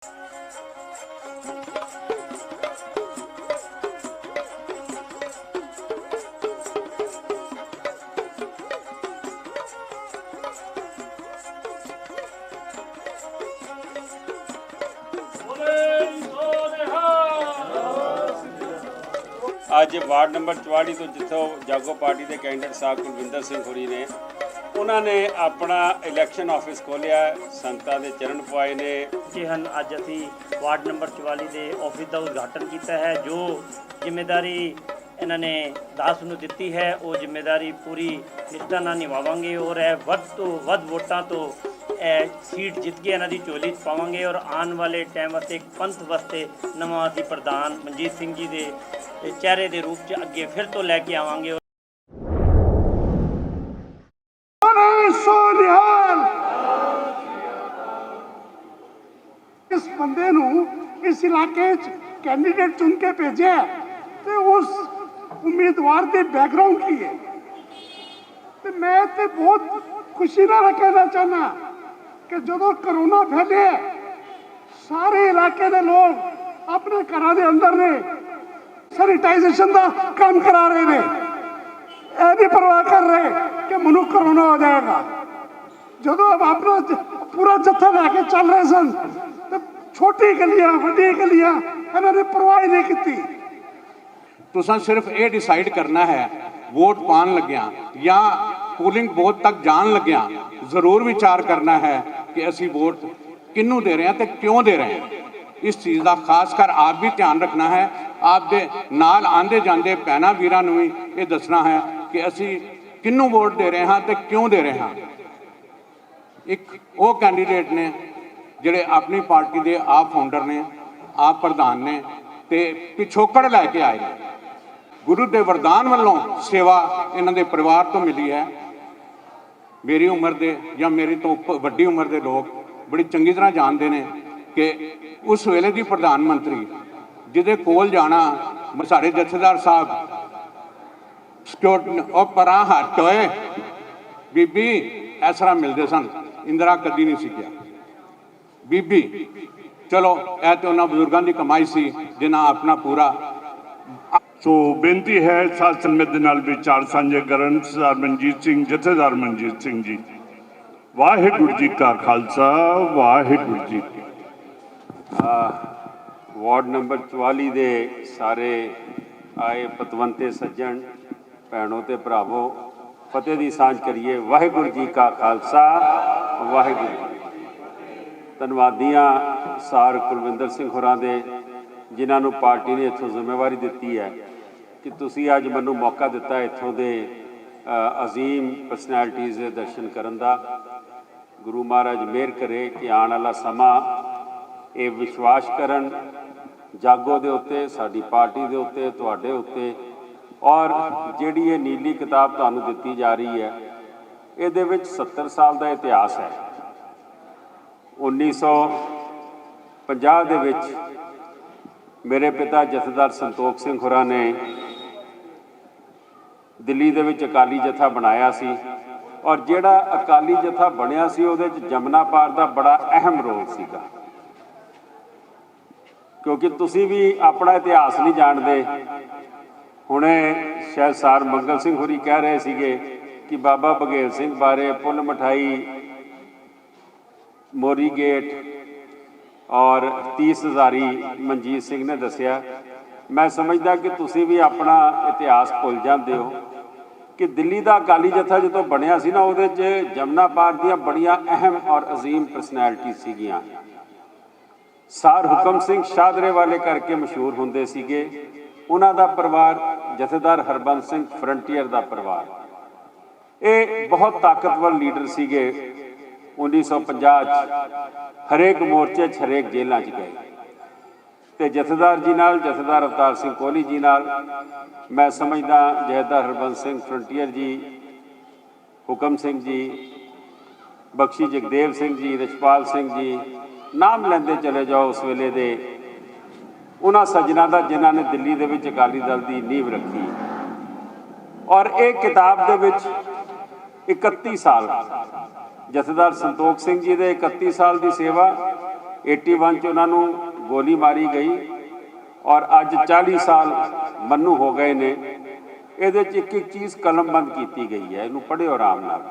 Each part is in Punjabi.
ਅੱਜ ਵਾਰਡ ਨੰਬਰ 44 ਤੋਂ ਜਿੱਥੋਂ ਜਾਗੋ ਪਾਰਟੀ ਦੇ ਕੈਂਡੀਡੇਟ ਸਾਹਿਬ ਕੁਲਵਿੰਦਰ ਸਿੰਘ ਹੋਰੀ ਨੇ ਉਹਨਾਂ ਨੇ ਆਪਣਾ ਇਲੈਕਸ਼ਨ ਆਫਿਸ ਖੋਲ੍ਹਿਆ, ਸੰਗਤਾਂ ਦੇ ਚਰਨ ਪਵਾਏ ਨੇ। ਜੀ ਹਨ ਅੱਜ ਅਸੀਂ ਵਾਰਡ ਨੰਬਰ 44 ਦੇ ਆਫਿਸ ਦਾ ਉਦਘਾਟਨ ਕੀਤਾ ਹੈ। ਜੋ ਜ਼ਿੰਮੇਵਾਰੀ ਇਹਨਾਂ ਨੇ ਦਾਸ ਨੂੰ ਦਿੱਤੀ ਹੈ ਉਹ ਜ਼ਿੰਮੇਵਾਰੀ ਪੂਰੀ ਨਿਸ਼ਠਾ ਨਾਲ ਨਿਭਾਵਾਂਗੇ ਔਰ ਇਹ ਵੱਧ ਤੋਂ ਵੱਧ ਵੋਟਾਂ ਤੋਂ सीट जित के इन्हों की झोली च पावांगे और आने वाले टाइम वास्ते एक पंथ वास्ते नवा असी प्रधान मनजीत सिंह जी के चेहरे के रूप च अगे फिर तो लैके आवांगे। इस बंदे इस इलाके कैंडीडेट चुन के भेजे तो उस उम्मीदवार के बैकग्राउंड की है तो मैं तो बहुत खुशी ना कहना चाहना कि जो करोना फैले सारे इलाके के लोग अपने घरों के अंदर ने सैनिटाइजेशन का काम करा रहे हैं, नहीं परवाह कर रहे कि मनु करोना हो जाएगा। जो अब अपना पूरा जत्था लैके चल रहे सन तो छोटी गलियां वड्डी गलियां इन्होंने परवाह नहीं की। तुसां सिर्फ ये डिसाइड करना है वोट पान लग्या या पोलिंग बूथ तक जान लग्या जरूर विचार करना है कि असी वोट किनू दे रहे हैं तो क्यों दे रहे हैं। इस चीज़ का खास कर आप भी ध्यान रखना है। आप दे नाल आंदे जांदे भैनां वीरां नूं भी ये दसना है कि असी किनू वोट दे रहे हैं तो क्यों दे रहे हैं। एक वो कैंडीडेट ने जिहड़े अपनी पार्टी के आप फाउंडर ने आप प्रधान ने ते पिछोकड़ लैके आए। गुरु के वरदान वालों सेवा इन्हां दे परिवार तो मिली है। मेरी उम्र के या मेरी तो वड्डी उम्र के लोग बड़ी चंगी तरह जानते हैं कि उस वेले की प्रधानमंत्री जिदे कोल जाना साढ़े जथेदार साहब सिक्योरिटी परां हट होए बीबी इस तरह मिलते सन। इंदिरा कदी नहीं सी गया बीबी। चलो यह तो उन्होंने बजुर्गों की कमाई सी जिन्हें अपना पूरा सो बेनती है साथ संगत दे नाल विचार सांझे करन। सरदार मनजीत सिंह जथेदार मनजीत सिंह जी। वाहिगुरू जी का खालसा वाहिगुरू जी की। वार्ड नंबर 44 के सारे आए पतवंते सज्जन भैनों ते भरावो फतेह दी सांझ करिए। वाहिगुरू जी का खालसा वाहिगुरू। धन्नवादियां सार कुलविंदर सिंह होरां दे जिन्होंने पार्टी ने इत्थों जिम्मेवारी दी है कि तुसी अज मैनू मौका दिता इत्थों दे अजीम परसनैलिटीज़ के दर्शन करन दा। गुरु महाराज मेहर करे कि आने वाला समा ये विश्वास करन जागो दे उत्ते साडी पार्टी दे उत्ते तुहाडे उत्ते और जिहड़ी ये नीली किताब तुहानू दित्ती जा रही है इहदे विच 70 साल का इतिहास है। 1950 दे विच मेरे पिता जथेदार संतोख सिंह होरां ने दिल्ली दे विच अकाली जत्था बनाया सी और जिहड़ा अकाली जत्था बनिया सी उहदे च जमुना पार दा बड़ा अहम रोल सीगा। क्योंकि तुसी भी अपना इतिहास नहीं जानते। हुणे शायद सार मंगल सिंह होरी कह रहे सीगे कि बाबा बघेल सिंह बारे पुल मिठाई मोरी गेट और 30 हज़ारी मनजीत सिंह ने दसिया। मैं समझदा कि तुसी भी अपना इतिहास भुल जाते हो कि दिल्ली का अकाली जत्था जो बनया सी ना उहदे च जमुना पार दियां बड़ियां अहम और अजीम परसनैलिटी सीगियां। सार हुकम सिंह शादरे वाले करके मशहूर हुंदे सीगे। उन्हां दा परिवार जथेदार हरबंस सिंह फ्रंटियर का परिवार ये बहुत ताकतवर लीडर सीगे। 1950 हरेक मोर्चे हरेक जेलों च गए तो जथेदार जी नाल जथेदार अवतार सिंह कोहली जी नाल मैं समझदा जथेदार हरबंस सिंह फ्रंटियर जी हुकम सिंह जी बख्शी जगदेव सिंह जी रिछपाल सिंह जी नाम लेंदे चले जाओ उस वेले दे उन्हां सज्जनां दा जिन्हां ने दिल्ली दे विच अकाली दल की नींव रखी। और एक किताब दे विच 31 साल जथेदार संतोख सिंह जी दे 31 साल की सेवा 81 ਚ ਉਹਨਾਂ ਨੂੰ ਗੋਲੀ ਮਾਰੀ ਗਈ ਔਰ ਅੱਜ 40 ਸਾਲ ਮੰਨੂ ਹੋ ਗਏ ਨੇ। ਇਹਦੇ 'ਚ ਇੱਕ ਇੱਕ ਚੀਜ਼ ਕਲਮਬੰਦ ਕੀਤੀ ਗਈ ਹੈ, ਇਹਨੂੰ ਪੜ੍ਹਿਓ ਆਰਾਮ ਨਾਲ,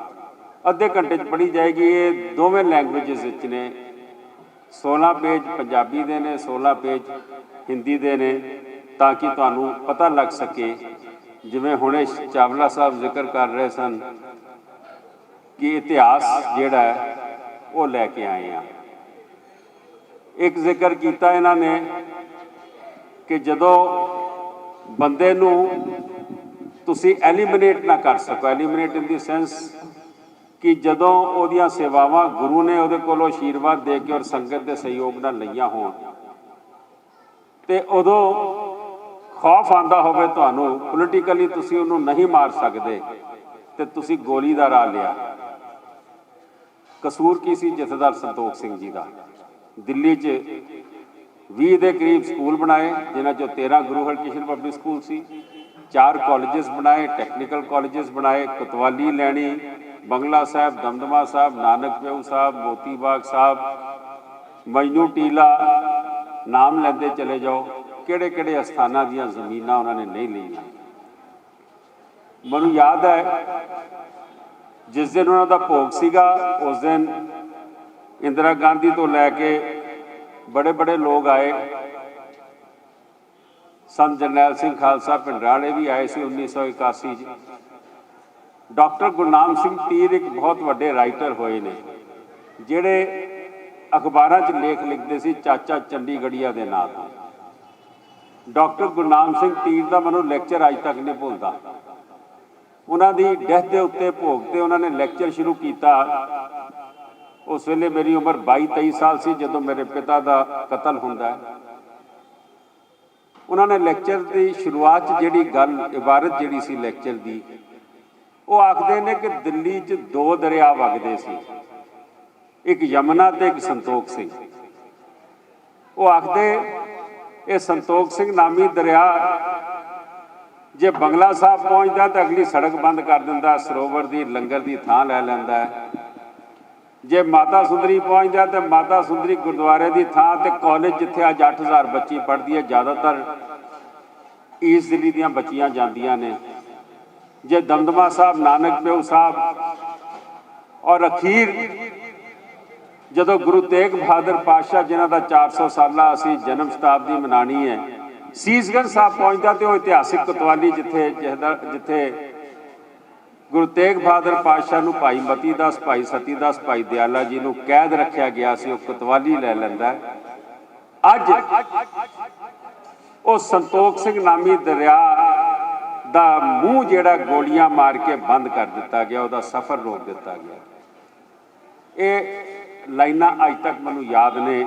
ਅੱਧੇ ਘੰਟੇ 'ਚ ਪੜ੍ਹੀ ਜਾਏਗੀ। ਇਹ ਦੋਵੇਂ ਲੈਂਗੁਏਜਸ ਵਿੱਚ ਨੇ, 16 ਪੇਜ ਪੰਜਾਬੀ ਦੇ ਨੇ, 16 ਪੇਜ ਹਿੰਦੀ ਦੇ ਨੇ, ਤਾਂ ਕਿ ਤੁਹਾਨੂੰ ਪਤਾ ਲੱਗ ਸਕੇ। ਜਿਵੇਂ ਹੁਣੇ ਚਾਵਲਾ ਸਾਹਿਬ ਜ਼ਿਕਰ ਕਰ ਰਹੇ ਸਨ ਕਿ ਇਤਿਹਾਸ ਜਿਹੜਾ ਹੈ ਉਹ ਲੈ ਕੇ ਆਏ ਆ। ਇੱਕ ਜ਼ਿਕਰ ਕੀਤਾ ਇਹਨਾਂ ਨੇ ਕਿ ਜਦੋਂ ਬੰਦੇ ਨੂੰ ਤੁਸੀਂ ਐਲੀਮੀਨੇਟ ਨਾ ਕਰ ਸਕੋ, ਐਲੀਮੀਨੇਟ ਇਨ ਦੀ ਸੈਂਸ ਕਿ ਜਦੋਂ ਉਹਦੀਆਂ ਸੇਵਾਵਾਂ ਗੁਰੂ ਨੇ ਉਹਦੇ ਕੋਲੋਂ ਆਸ਼ੀਰਵਾਦ ਦੇ ਕੇ ਔਰ ਸੰਗਤ ਦੇ ਸਹਿਯੋਗ ਨਾਲ ਲਈਆਂ ਹੋਣ ਤੇ ਉਦੋਂ ਖੌਫ ਆਉਂਦਾ ਹੋਵੇ ਤੁਹਾਨੂੰ, ਪੋਲੀਟੀਕਲੀ ਤੁਸੀਂ ਉਹਨੂੰ ਨਹੀਂ ਮਾਰ ਸਕਦੇ ਤੇ ਤੁਸੀਂ ਗੋਲੀ ਦਾ ਰਾਹ ਲਿਆ। ਕਸੂਰ ਕੀ ਸੀ ਜਥੇਦਾਰ ਸੰਤੋਖ ਸਿੰਘ ਜੀ ਦਾ? ਦਿੱਲੀ 'ਚ 20 ਦੇ ਕਰੀਬ ਸਕੂਲ ਬਣਾਏ, ਜਿਨ੍ਹਾਂ 'ਚੋਂ 13 ਗੁਰੂ ਹਰਕ੍ਰਿਸ਼ਨ ਪਬਲਿਕ ਸਕੂਲ ਸੀ, 4 ਕਾਲਜਸ ਬਣਾਏ, ਟੈਕਨੀਕਲ ਕਾਲਜਸ ਬਣਾਏ, ਕੋਤਵਾਲੀ ਲੈਣੀ, ਬੰਗਲਾ ਸਾਹਿਬ, ਦਮਦਮਾ ਸਾਹਿਬ, ਨਾਨਕ ਪਿਆਊ ਸਾਹਿਬ, ਮੋਤੀ ਬਾਗ ਸਾਹਿਬ, ਮਜਨੂ ਟੀਲਾ, ਨਾਮ ਲੈਂਦੇ ਚਲੇ ਜਾਓ, ਕਿਹੜੇ ਕਿਹੜੇ ਅਸਥਾਨਾਂ ਦੀਆਂ ਜ਼ਮੀਨਾਂ ਉਹਨਾਂ ਨੇ ਨਹੀਂ ਲਈਆਂ। ਮੈਨੂੰ ਯਾਦ ਹੈ ਜਿਸ ਦਿਨ ਉਹਨਾਂ ਦਾ ਭੋਗ ਸੀਗਾ, ਉਸ ਦਿਨ ਇੰਦਰਾ ਗਾਂਧੀ ਤੋਂ ਲੈ ਕੇ ਬੜੇ ਬੜੇ ਲੋਕ ਆਏ। ਸੰਤ ਜਰਨੈਲ ਸਿੰਘ ਖਾਲਸਾ ਭਿੰਡਰਾਲੇ ਵੀ ਆਏ ਸੀ 1981 'ਚ। ਡਾਕਟਰ ਗੁਰਨਾਮ ਸਿੰਘ ਤੀਰ ਇੱਕ ਬਹੁਤ ਵੱਡੇ ਰਾਈਟਰ ਹੋਏ ਨੇ, ਜਿਹੜੇ ਅਖਬਾਰਾਂ 'ਚ ਲੇਖ ਲਿਖਦੇ ਸੀ ਚਾਚਾ ਚੰਡੀਗੜ੍ਹੀਆ ਦੇ ਨਾਂ ਤੋਂ। ਡਾਕਟਰ ਗੁਰਨਾਮ ਸਿੰਘ ਤੀਰ ਦਾ ਮੈਨੂੰ ਲੈਕਚਰ ਅੱਜ ਤੱਕ ਨਹੀਂ ਭੁੱਲਦਾ। ਉਹਨਾਂ ਦੀ ਡੈਥ ਦੇ ਉੱਤੇ ਭੋਗ ਤੇ ਉਹਨਾਂ ਨੇ ਲੈਕਚਰ ਸ਼ੁਰੂ ਕੀਤਾ। ਉਸ ਵੇਲੇ ਮੇਰੀ ਉਮਰ 22-23 ਸਾਲ ਸੀ ਜਦੋਂ ਮੇਰੇ ਪਿਤਾ ਦਾ ਕਤਲ ਹੁੰਦਾ ਹੈ। ਉਹਨਾਂ ਨੇ ਲੈਕਚਰ ਦੀ ਸ਼ੁਰੂਆਤ 'ਚ ਜਿਹੜੀ ਗੱਲ, ਇਬਾਰਤ ਜਿਹੜੀ ਸੀ ਲੈਕਚਰ ਦੀ, ਉਹ ਆਖਦੇ ਨੇ ਕਿ ਦਿੱਲੀ 'ਚ 2 ਦਰਿਆ ਵਗਦੇ ਸੀ, ਇੱਕ ਯਮੁਨਾ ਤੇ ਇੱਕ ਸੰਤੋਖ ਸਿੰਘ। ਉਹ ਆਖਦੇ ਇਹ ਸੰਤੋਖ ਸਿੰਘ ਨਾਮੀ ਦਰਿਆ ਜੇ ਬੰਗਲਾ ਸਾਹਿਬ ਪਹੁੰਚਦਾ ਤਾਂ ਅਗਲੀ ਸੜਕ ਬੰਦ ਕਰ ਦਿੰਦਾ, ਸਰੋਵਰ ਦੀ ਲੰਗਰ ਦੀ ਥਾਂ ਲੈ ਲੈਂਦਾ ਹੈ। ਜੇ ਮਾਤਾ ਸੁੰਦਰੀ ਪਹੁੰਚਦਾ ਤਾਂ ਮਾਤਾ ਸੁੰਦਰੀ ਗੁਰਦੁਆਰੇ ਦੀ ਥਾਂ ਤੇ ਕਾਲਜ ਜਿੱਥੇ ਅੱਜ 8000 ਬੱਚੀ ਪੜ੍ਹਦੀ ਹੈ, ਜ਼ਿਆਦਾਤਰ ਈਸਟ ਦਿੱਲੀ ਦੀਆਂ ਬੱਚੀਆਂ ਜਾਂਦੀਆਂ ਨੇ। ਜੇ ਦਮਦਮਾ ਸਾਹਿਬ, ਨਾਨਕ ਪਿਆਊ ਸਾਹਿਬ ਔਰ ਅਖੀਰ ਜਦੋਂ ਗੁਰੂ ਤੇਗ ਬਹਾਦਰ ਪਾਤਸ਼ਾਹ ਜਿਨ੍ਹਾਂ ਦਾ 400 ਸਾਲਾ ਅਸੀਂ ਜਨਮ ਸ਼ਤਾਬਦੀ ਮਨਾਉਣੀ ਹੈ, ਸੀਸਗੰਜ ਸਾਹਿਬ ਪਹੁੰਚਦਾ ਤੇ ਉਹ ਇਤਿਹਾਸਿਕ ਕੋਤਵਾਲੀ ਜਿੱਥੇ ਗੁਰੂ ਤੇਗ ਬਹਾਦਰ ਪਾਤਸ਼ਾਹ ਨੂੰ ਭਾਈ ਮਤੀ ਦਾਸ, ਭਾਈ ਸਤੀ ਦਾਸ, ਭਾਈ ਦਿਆਲਾ ਜੀ ਨੂੰ ਕੈਦ ਰੱਖਿਆ ਗਿਆ ਸੀ, ਉਹ ਕੋਤਵਾਲੀ ਲੈ ਲੈਂਦਾ। ਅੱਜ ਉਹ ਸੰਤੋਖ ਸਿੰਘ ਨਾਮੀ ਦਰਿਆ ਦਾ ਮੂੰਹ ਜਿਹੜਾ ਗੋਲੀਆਂ ਮਾਰ ਕੇ ਬੰਦ ਕਰ ਦਿੱਤਾ ਗਿਆ, ਉਹਦਾ ਸਫ਼ਰ ਰੋਕ ਦਿੱਤਾ ਗਿਆ। ਇਹ ਲਾਈਨਾਂ ਅੱਜ ਤੱਕ ਮੈਨੂੰ ਯਾਦ ਨੇ।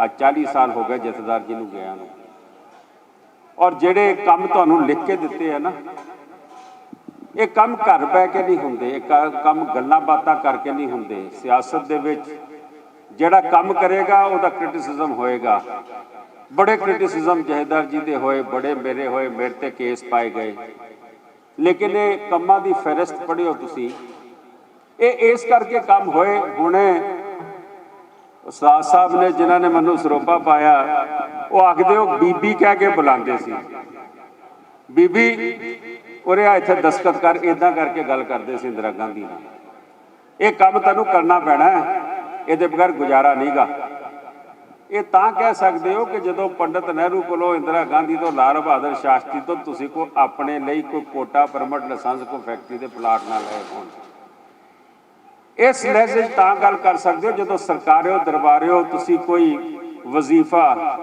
ਅੱਜ 40 ਸਾਲ ਹੋ ਗਏ ਜਥੇਦਾਰ ਜੀ ਨੂੰ ਗਿਆ ਨੂੰ। ਔਰ ਜਿਹੜੇ ਕੰਮ ਤੁਹਾਨੂੰ ਲਿਖ ਕੇ ਦਿੱਤੇ ਆ ਨਾ, ਇਹ ਕੰਮ ਘਰ ਬਹਿ ਕੇ ਨਹੀਂ ਹੁੰਦੇ, ਇਹ ਕੰਮ ਗੱਲਾਂ ਬਾਤਾਂ ਕਰਕੇ ਨਹੀਂ ਹੁੰਦੇ। ਸਿਆਸਤ ਦੇ ਵਿੱਚ ਜਿਹੜਾ ਕੰਮ ਕਰੇਗਾ ਉਹਦਾ ਕ੍ਰਿਟਿਸਿਜ਼ਮ ਹੋਏਗਾ। ਬੜੇ ਕ੍ਰਿਟਿਸਿਜ਼ਮ ਜਥੇਦਾਰ ਜੀ ਦੇ ਹੋਏ, ਬੜੇ ਮੇਰੇ ਹੋਏ, ਮੇਰੇ ਤੇ ਕੇਸ ਪਾਏ ਗਏ, ਲੇਕਿਨ ਇਹ ਕੰਮਾਂ ਦੀ ਫਹਿਰਿਸਤ ਪੜ੍ਹਿਓ ਤੁਸੀਂ। ਇਹ ਇਸ ਕਰਕੇ ਕੰਮ ਹੋਏ। ਹੁਣੇ ਉਸਤਾਦ ਸਾਹਿਬ ਨੇ ਜਿਨ੍ਹਾਂ ਨੇ ਮੈਨੂੰ ਸਰੋਪਾ ਪਾਇਆ, ਉਹ ਆਖਦੇ ਉਹ ਬੀਬੀ ਕਹਿ ਕੇ ਬੁਲਾਉਂਦੇ ਸੀ। ਬੀਬੀ ਉਰੇ ਆ, ਇੱਥੇ ਦਸਤਖਤ ਕਰ, ਇੱਦਾਂ ਕਰਕੇ ਗੱਲ ਕਰਦੇ ਸੀ ਇੰਦਰਾ ਗਾਂਧੀ ਨਾਲ। ਇਹ ਕੰਮ ਤੈਨੂੰ ਕਰਨਾ ਪੈਣਾ ਹੈ, ਇਹਦੇ ਬਗੈਰ ਗੁਜ਼ਾਰਾ ਨਹੀਂਗਾ। ਇਹ ਤਾਂ ਕਹਿ ਸਕਦੇ ਹੋ ਕਿ ਜਦੋਂ ਪੰਡਿਤ ਨਹਿਰੂ ਕੋਲੋਂ, ਇੰਦਰਾ ਗਾਂਧੀ ਤੋਂ, ਲਾਲ ਬਹਾਦਰ ਸ਼ਾਸਤਰੀ ਤੋਂ ਤੁਸੀਂ ਕੋਈ ਆਪਣੇ ਲਈ ਕੋਈ ਕੋਟਾ, ਪਰਮਿਟ, ਲਾਇਸੈਂਸ, ਕੋਈ ਫੈਕਟਰੀ ਦੇ ਪਲਾਟ ਨਾਲ ਲਏ ਹੋਣ। ਇਸ ਲਹਿਜੇ 'ਚ ਤਾਂ ਗੱਲ ਕਰ ਸਕਦੇ ਹੋ ਜਦੋਂ ਸਰਕਾਰਿਓ ਦਰਬਾਰਿਓ ਤੁਸੀਂ ਕੋਈ ਵਜ਼ੀਫਾ,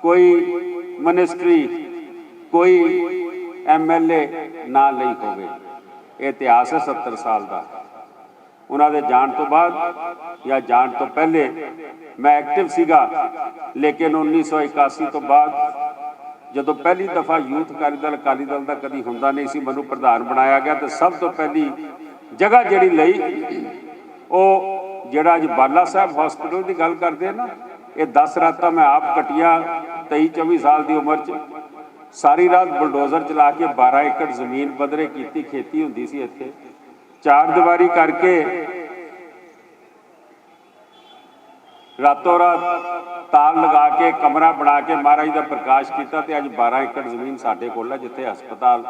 ਕੋਈ ਮਿਨਿਸਟਰੀ, ਕੋਈ MLA ਨਾ ਲਈ ਹੋਵੇ। ਇਹ ਇਤਿਹਾਸ ਹੈ 70 ਸਾਲ ਦਾ। ਉਹਨਾਂ ਦੇ ਜਾਣ ਤੋਂ ਬਾਅਦ ਜਾਂ ਜਾਣ ਤੋਂ ਪਹਿਲੇ ਮੈਂ ਐਕਟਿਵ ਸੀਗਾ, ਲੇਕਿਨ 1981 ਤੋਂ ਬਾਅਦ ਜਦੋਂ ਪਹਿਲੀ ਦਫਾ ਯੂਥ ਅਕਾਲੀ ਦਲ ਦਾ ਕਦੀ ਹੁੰਦਾ ਨਹੀਂ ਸੀ, ਮੈਨੂੰ ਪ੍ਰਧਾਨ ਬਣਾਇਆ ਗਿਆ ਤੇ ਸਭ ਤੋਂ ਪਹਿਲੀ ਜਗ੍ਹਾ ਜਿਹੜੀ ਲਈ ਉਹ ਜਿਹੜਾ ਅੱਜ ਬਾਲਾ ਸਾਹਿਬ ਹਸਪੀਟਲ ਦੀ ਗੱਲ ਕਰਦੇ ਨਾ, ਇਹ 10 ਰਾਤਾਂ ਮੈਂ ਆਪ ਕੱਟੀਆਂ 23-24 ਸਾਲ ਦੀ ਉਮਰ 'ਚ। ਸਾਰੀ ਰਾਤ ਬੁਲਡੋਜ਼ਰ ਚਲਾ ਕੇ 12 ਏਕੜ ਜ਼ਮੀਨ ਪੱਧਰੇ ਕੀਤੀ, ਖੇਤੀ ਹੁੰਦੀ ਸੀ ਇੱਥੇ। 4 ਦੀਵਾਰੀ ਕਰਕੇ ਰਾਤੋਂ ਰਾਤ ਤਾਲ ਲਗਾ ਕੇ ਕਮਰਾ ਬਣਾ ਕੇ ਮਹਾਰਾਜ ਦਾ ਪ੍ਰਕਾਸ਼ ਕੀਤਾ ਤੇ ਅੱਜ 12 ਏਕੜ ਜ਼ਮੀਨ ਸਾਡੇ ਕੋਲ ਹੈ, ਜਿੱਥੇ ਹਸਪਤਾਲ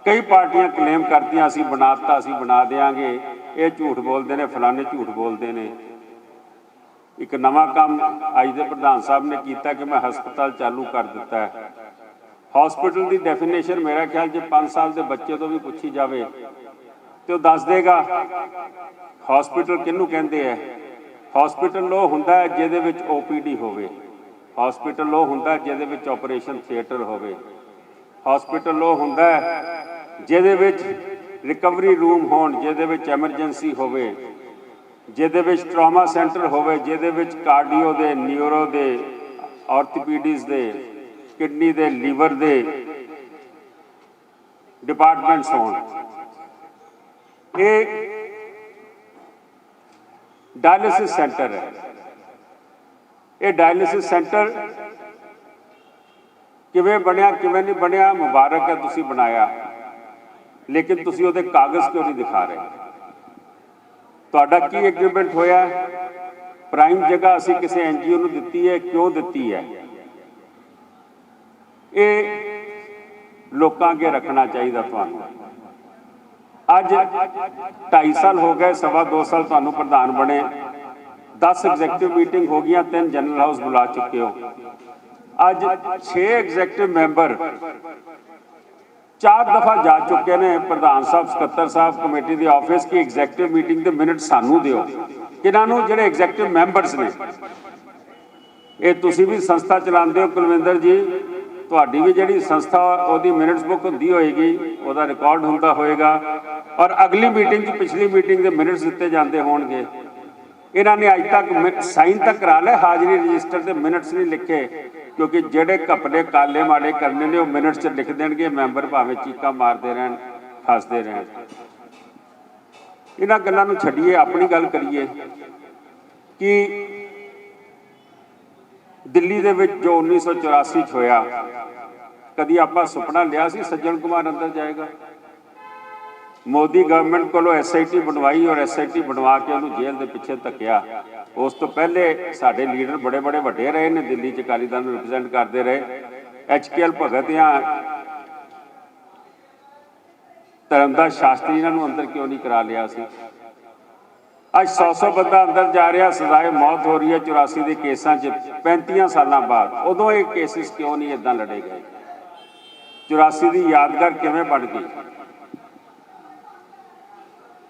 ਕਈ ਪਾਰਟੀਆਂ ਕਲੇਮ ਕਰਦੀਆਂ ਅਸੀਂ ਬਣਾਤਾ, ਅਸੀਂ ਬਣਾ ਦੇਾਂਗੇ, ਇਹ ਝੂਠ ਬੋਲਦੇ ਨੇ, ਫਲਾਣੇ ਝੂਠ ਬੋਲਦੇ ਨੇ। ਇੱਕ ਨਵਾਂ ਕੰਮ ਅੱਜ ਦੇ ਪ੍ਰਧਾਨ ਸਾਹਿਬ ਨੇ ਕੀਤਾ ਕਿ ਮੈਂ ਹਸਪਤਾਲ ਚਾਲੂ ਕਰ ਦਿੱਤਾ ਹੈ। ਹਸਪੀਟਲ ਦੀ ਡੈਫੀਨੇਸ਼ਨ ਮੇਰਾ ਖਿਆਲ ਜੇ 5 ਸਾਲ ਦੇ ਬੱਚੇ ਤੋਂ ਵੀ ਪੁੱਛੀ ਜਾਵੇ ਤੇ ਉਹ ਦੱਸ ਦੇਗਾ ਹਸਪੀਟਲ ਕਿਹਨੂੰ ਕਹਿੰਦੇ ਹੈ। ਹਸਪੀਟਲ ਉਹ ਹੁੰਦਾ ਹੈ ਜਿਹਦੇ ਵਿੱਚ OPD ਹੋਵੇ, ਹਸਪੀਟਲ ਉਹ ਹੁੰਦਾ ਜਿਹਦੇ ਵਿੱਚ ਆਪਰੇਸ਼ਨ ਥੀਏਟਰ ਹੋਵੇ, ਹਸਪੀਟਲ ਉਹ ਹੁੰਦਾ ਜਿਹਦੇ ਵਿੱਚ ਰਿਕਵਰੀ ਰੂਮ ਹੋਣ, ਜਿਹਦੇ ਵਿੱਚ ਐਮਰਜੈਂਸੀ ਹੋਵੇ, ਜਿਹਦੇ ਵਿੱਚ ਟਰਾਮਾ ਸੈਂਟਰ ਹੋਵੇ, ਜਿਹਦੇ ਵਿੱਚ ਕਾਰਡੀਓ ਦੇ, ਨਿਊਰੋ ਦੇ, ਆਰਥੋਪੀਡਿਸ ਦੇ, ਕਿਡਨੀ ਦੇ, ਲੀਵਰ ਦੇ ਡਿਪਾਰਟਮੈਂਟਸ ਹੋਣ। ਇਹ ਡਾਇਲਿਸਿਸ ਸੈਂਟਰ ਹੈ। ਇਹ ਡਾਇਲਿਸਿਸ ਸੈਂਟਰ ਕਿਵੇਂ ਬਣਿਆ ਕਿਵੇਂ ਨਹੀਂ ਬਣਿਆ, ਮੁਬਾਰਕ ਹੈ ਤੁਸੀਂ ਬਣਾਇਆ, ਲੇਕਿਨ ਤੁਸੀਂ ਉਹਦੇ ਕਾਗਜ਼ ਕਿਉਂ ਨਹੀਂ ਦਿਖਾ ਰਹੇ? ਤੁਹਾਡਾ ਕੀ ਐਗਰੀਮੈਂਟ ਹੋਇਆ? ਪ੍ਰਾਈਮ ਜਗ੍ਹਾ ਅਸੀਂ ਕਿਸੇ NGO ਨੂੰ ਦਿੱਤੀ ਹੈ, ਕਿਉਂ ਦਿੱਤੀ ਹੈ? ਇਹ ਲੋਕਾਂ ਅੱਗੇ ਰੱਖਣਾ ਚਾਹੀਦਾ ਤੁਹਾਨੂੰ। ਅੱਜ 2.5 ਸਾਲ ਹੋ ਗਏ, 2.25 ਸਾਲ ਤੁਹਾਨੂੰ ਪ੍ਰਧਾਨ ਬਣੇ, 10 ਐਗਜ਼ੈਕਟਿਵ ਮੀਟਿੰਗ ਹੋ ਗਈਆਂ, 3 ਜਨਰਲ ਹਾਊਸ ਬੁਲਾ ਚੁੱਕੇ ਹੋ। ਅੱਜ 6 ਐਗਜ਼ੈਕਟਿਵ ਮੈਂਬਰ 4 ਦਫਾ ਜਾ ਚੁੱਕੇ ਨੇ ਪ੍ਰਧਾਨ ਸਾਹਿਬ, ਸਕੱਤਰ ਸਾਹਿਬ, ਕਮੇਟੀ ਦੇ ਆਫਿਸ ਕੀ ਐਗਜ਼ੈਕਟਿਵ ਮੀਟਿੰਗ ਦੇ ਮਿੰਟ ਸਾਨੂੰ ਦਿਓ। ਕਿਹਨਾਂ ਨੂੰ? ਜਿਹੜੇ ਐਗਜ਼ੈਕਟਿਵ ਮੈਂਬਰਸ ਨੇ। ਇਹ ਤੁਸੀਂ ਵੀ ਸੰਸਥਾ ਚਲਾਉਂਦੇ ਹੋ ਕੁਲਵਿੰਦਰ ਜੀ, ਤੁਹਾਡੀ ਵੀ ਜਿਹੜੀ ਸੰਸਥਾ ਉਹਦੀ ਮਿੰਟਸ ਬੁੱਕ ਹੁੰਦੀ ਹੋਏਗੀ, ਉਹਦਾ ਰਿਕਾਰਡ ਹੁੰਦਾ ਹੋਏਗਾ, ਔਰ ਅਗਲੀ ਮੀਟਿੰਗ 'ਚ ਪਿਛਲੀ ਮੀਟਿੰਗ ਦੇ ਮਿੰਟਸ ਦਿੱਤੇ ਜਾਂਦੇ ਹੋਣਗੇ। ਇਹਨਾਂ ਨੇ ਅੱਜ ਤੱਕ ਸਾਈਨ ਤਾਂ ਕਰਾ ਲਏ, ਹਾਜ਼ਰੀ ਰਜਿਸਟਰ ਦੇ ਮਿੰਟਸ ਨਹੀਂ ਲਿਖੇ, ਕਿਉਂਕਿ ਜਿਹੜੇ ਘਪਲੇ ਕਾਲੇ ਮਾੜੇ ਕਰਨੇ ਨੇ ਉਹ ਮਿੰਟਸ 'ਚ ਲਿਖ ਦੇਣਗੇ, ਮੈਂਬਰ ਭਾਵੇਂ ਚੀਕਾਂ ਮਾਰਦੇ ਰਹਿਣ, ਫਸਦੇ ਰਹਿਣ। ਇਹਨਾਂ ਗੱਲਾਂ ਨੂੰ ਛੱਡੀਏ, ਆਪਣੀ ਗੱਲ ਕਰੀਏ ਕਿ ਦਿੱਲੀ ਦੇ ਵਿੱਚ ਜੋ 1984 'ਚ ਹੋਇਆ, ਕਦੀ ਆਪਾਂ ਸੁਪਨਾ ਲਿਆ ਸੀ ਸੱਜਣ ਕੁਮਾਰ ਅੰਦਰ ਜਾਏਗਾ? ਮੋਦੀ ਗਵਰਨਮੈਂਟ ਕੋਲੋਂ SIT ਬਣਵਾਈ ਔਰ SIT ਬਣਵਾ ਕੇ ਉਹਨੂੰ ਜੇਲ੍ਹ ਦੇ ਪਿੱਛੇ ਧੱਕਿਆ। ਉਸ ਤੋਂ ਪਹਿਲੇ ਸਾਡੇ ਲੀਡਰ ਬੜੇ ਵੱਡੇ ਰਹੇ ਨੇ, ਦਿੱਲੀ 'ਚ ਅਕਾਲੀ ਦਲ ਨੂੰ ਰਿਪਰੈਜ਼ੈਂਟ ਕਰਦੇ ਰਹੇ, HKL ਭਗਤ ਜਾਂ ਧਰਮਦਾਸ ਸ਼ਾਸਤਰੀ, ਇਹਨਾਂ ਨੂੰ ਅੰਦਰ ਕਿਉਂ ਨਹੀਂ ਕਰਾ ਲਿਆ ਸੀ? ਅੱਜ 100 ਬੰਦਾ ਅੰਦਰ ਜਾ ਰਿਹਾ, ਸਜ਼ਾਏ ਮੌਤ ਹੋ ਰਹੀ ਹੈ 84 ਦੇ ਕੇਸਾਂ 'ਚ 35 ਸਾਲਾਂ ਬਾਅਦ। ਉਦੋਂ ਇਹ ਕੇਸਿਸ ਕਿਉਂ ਨਹੀਂ ਇਦਾਂ ਲੜੇ ਗਏ? 84 ਦੀ ਯਾਦਗਾਰ ਕਿਵੇਂ ਬਣ ਗਈ?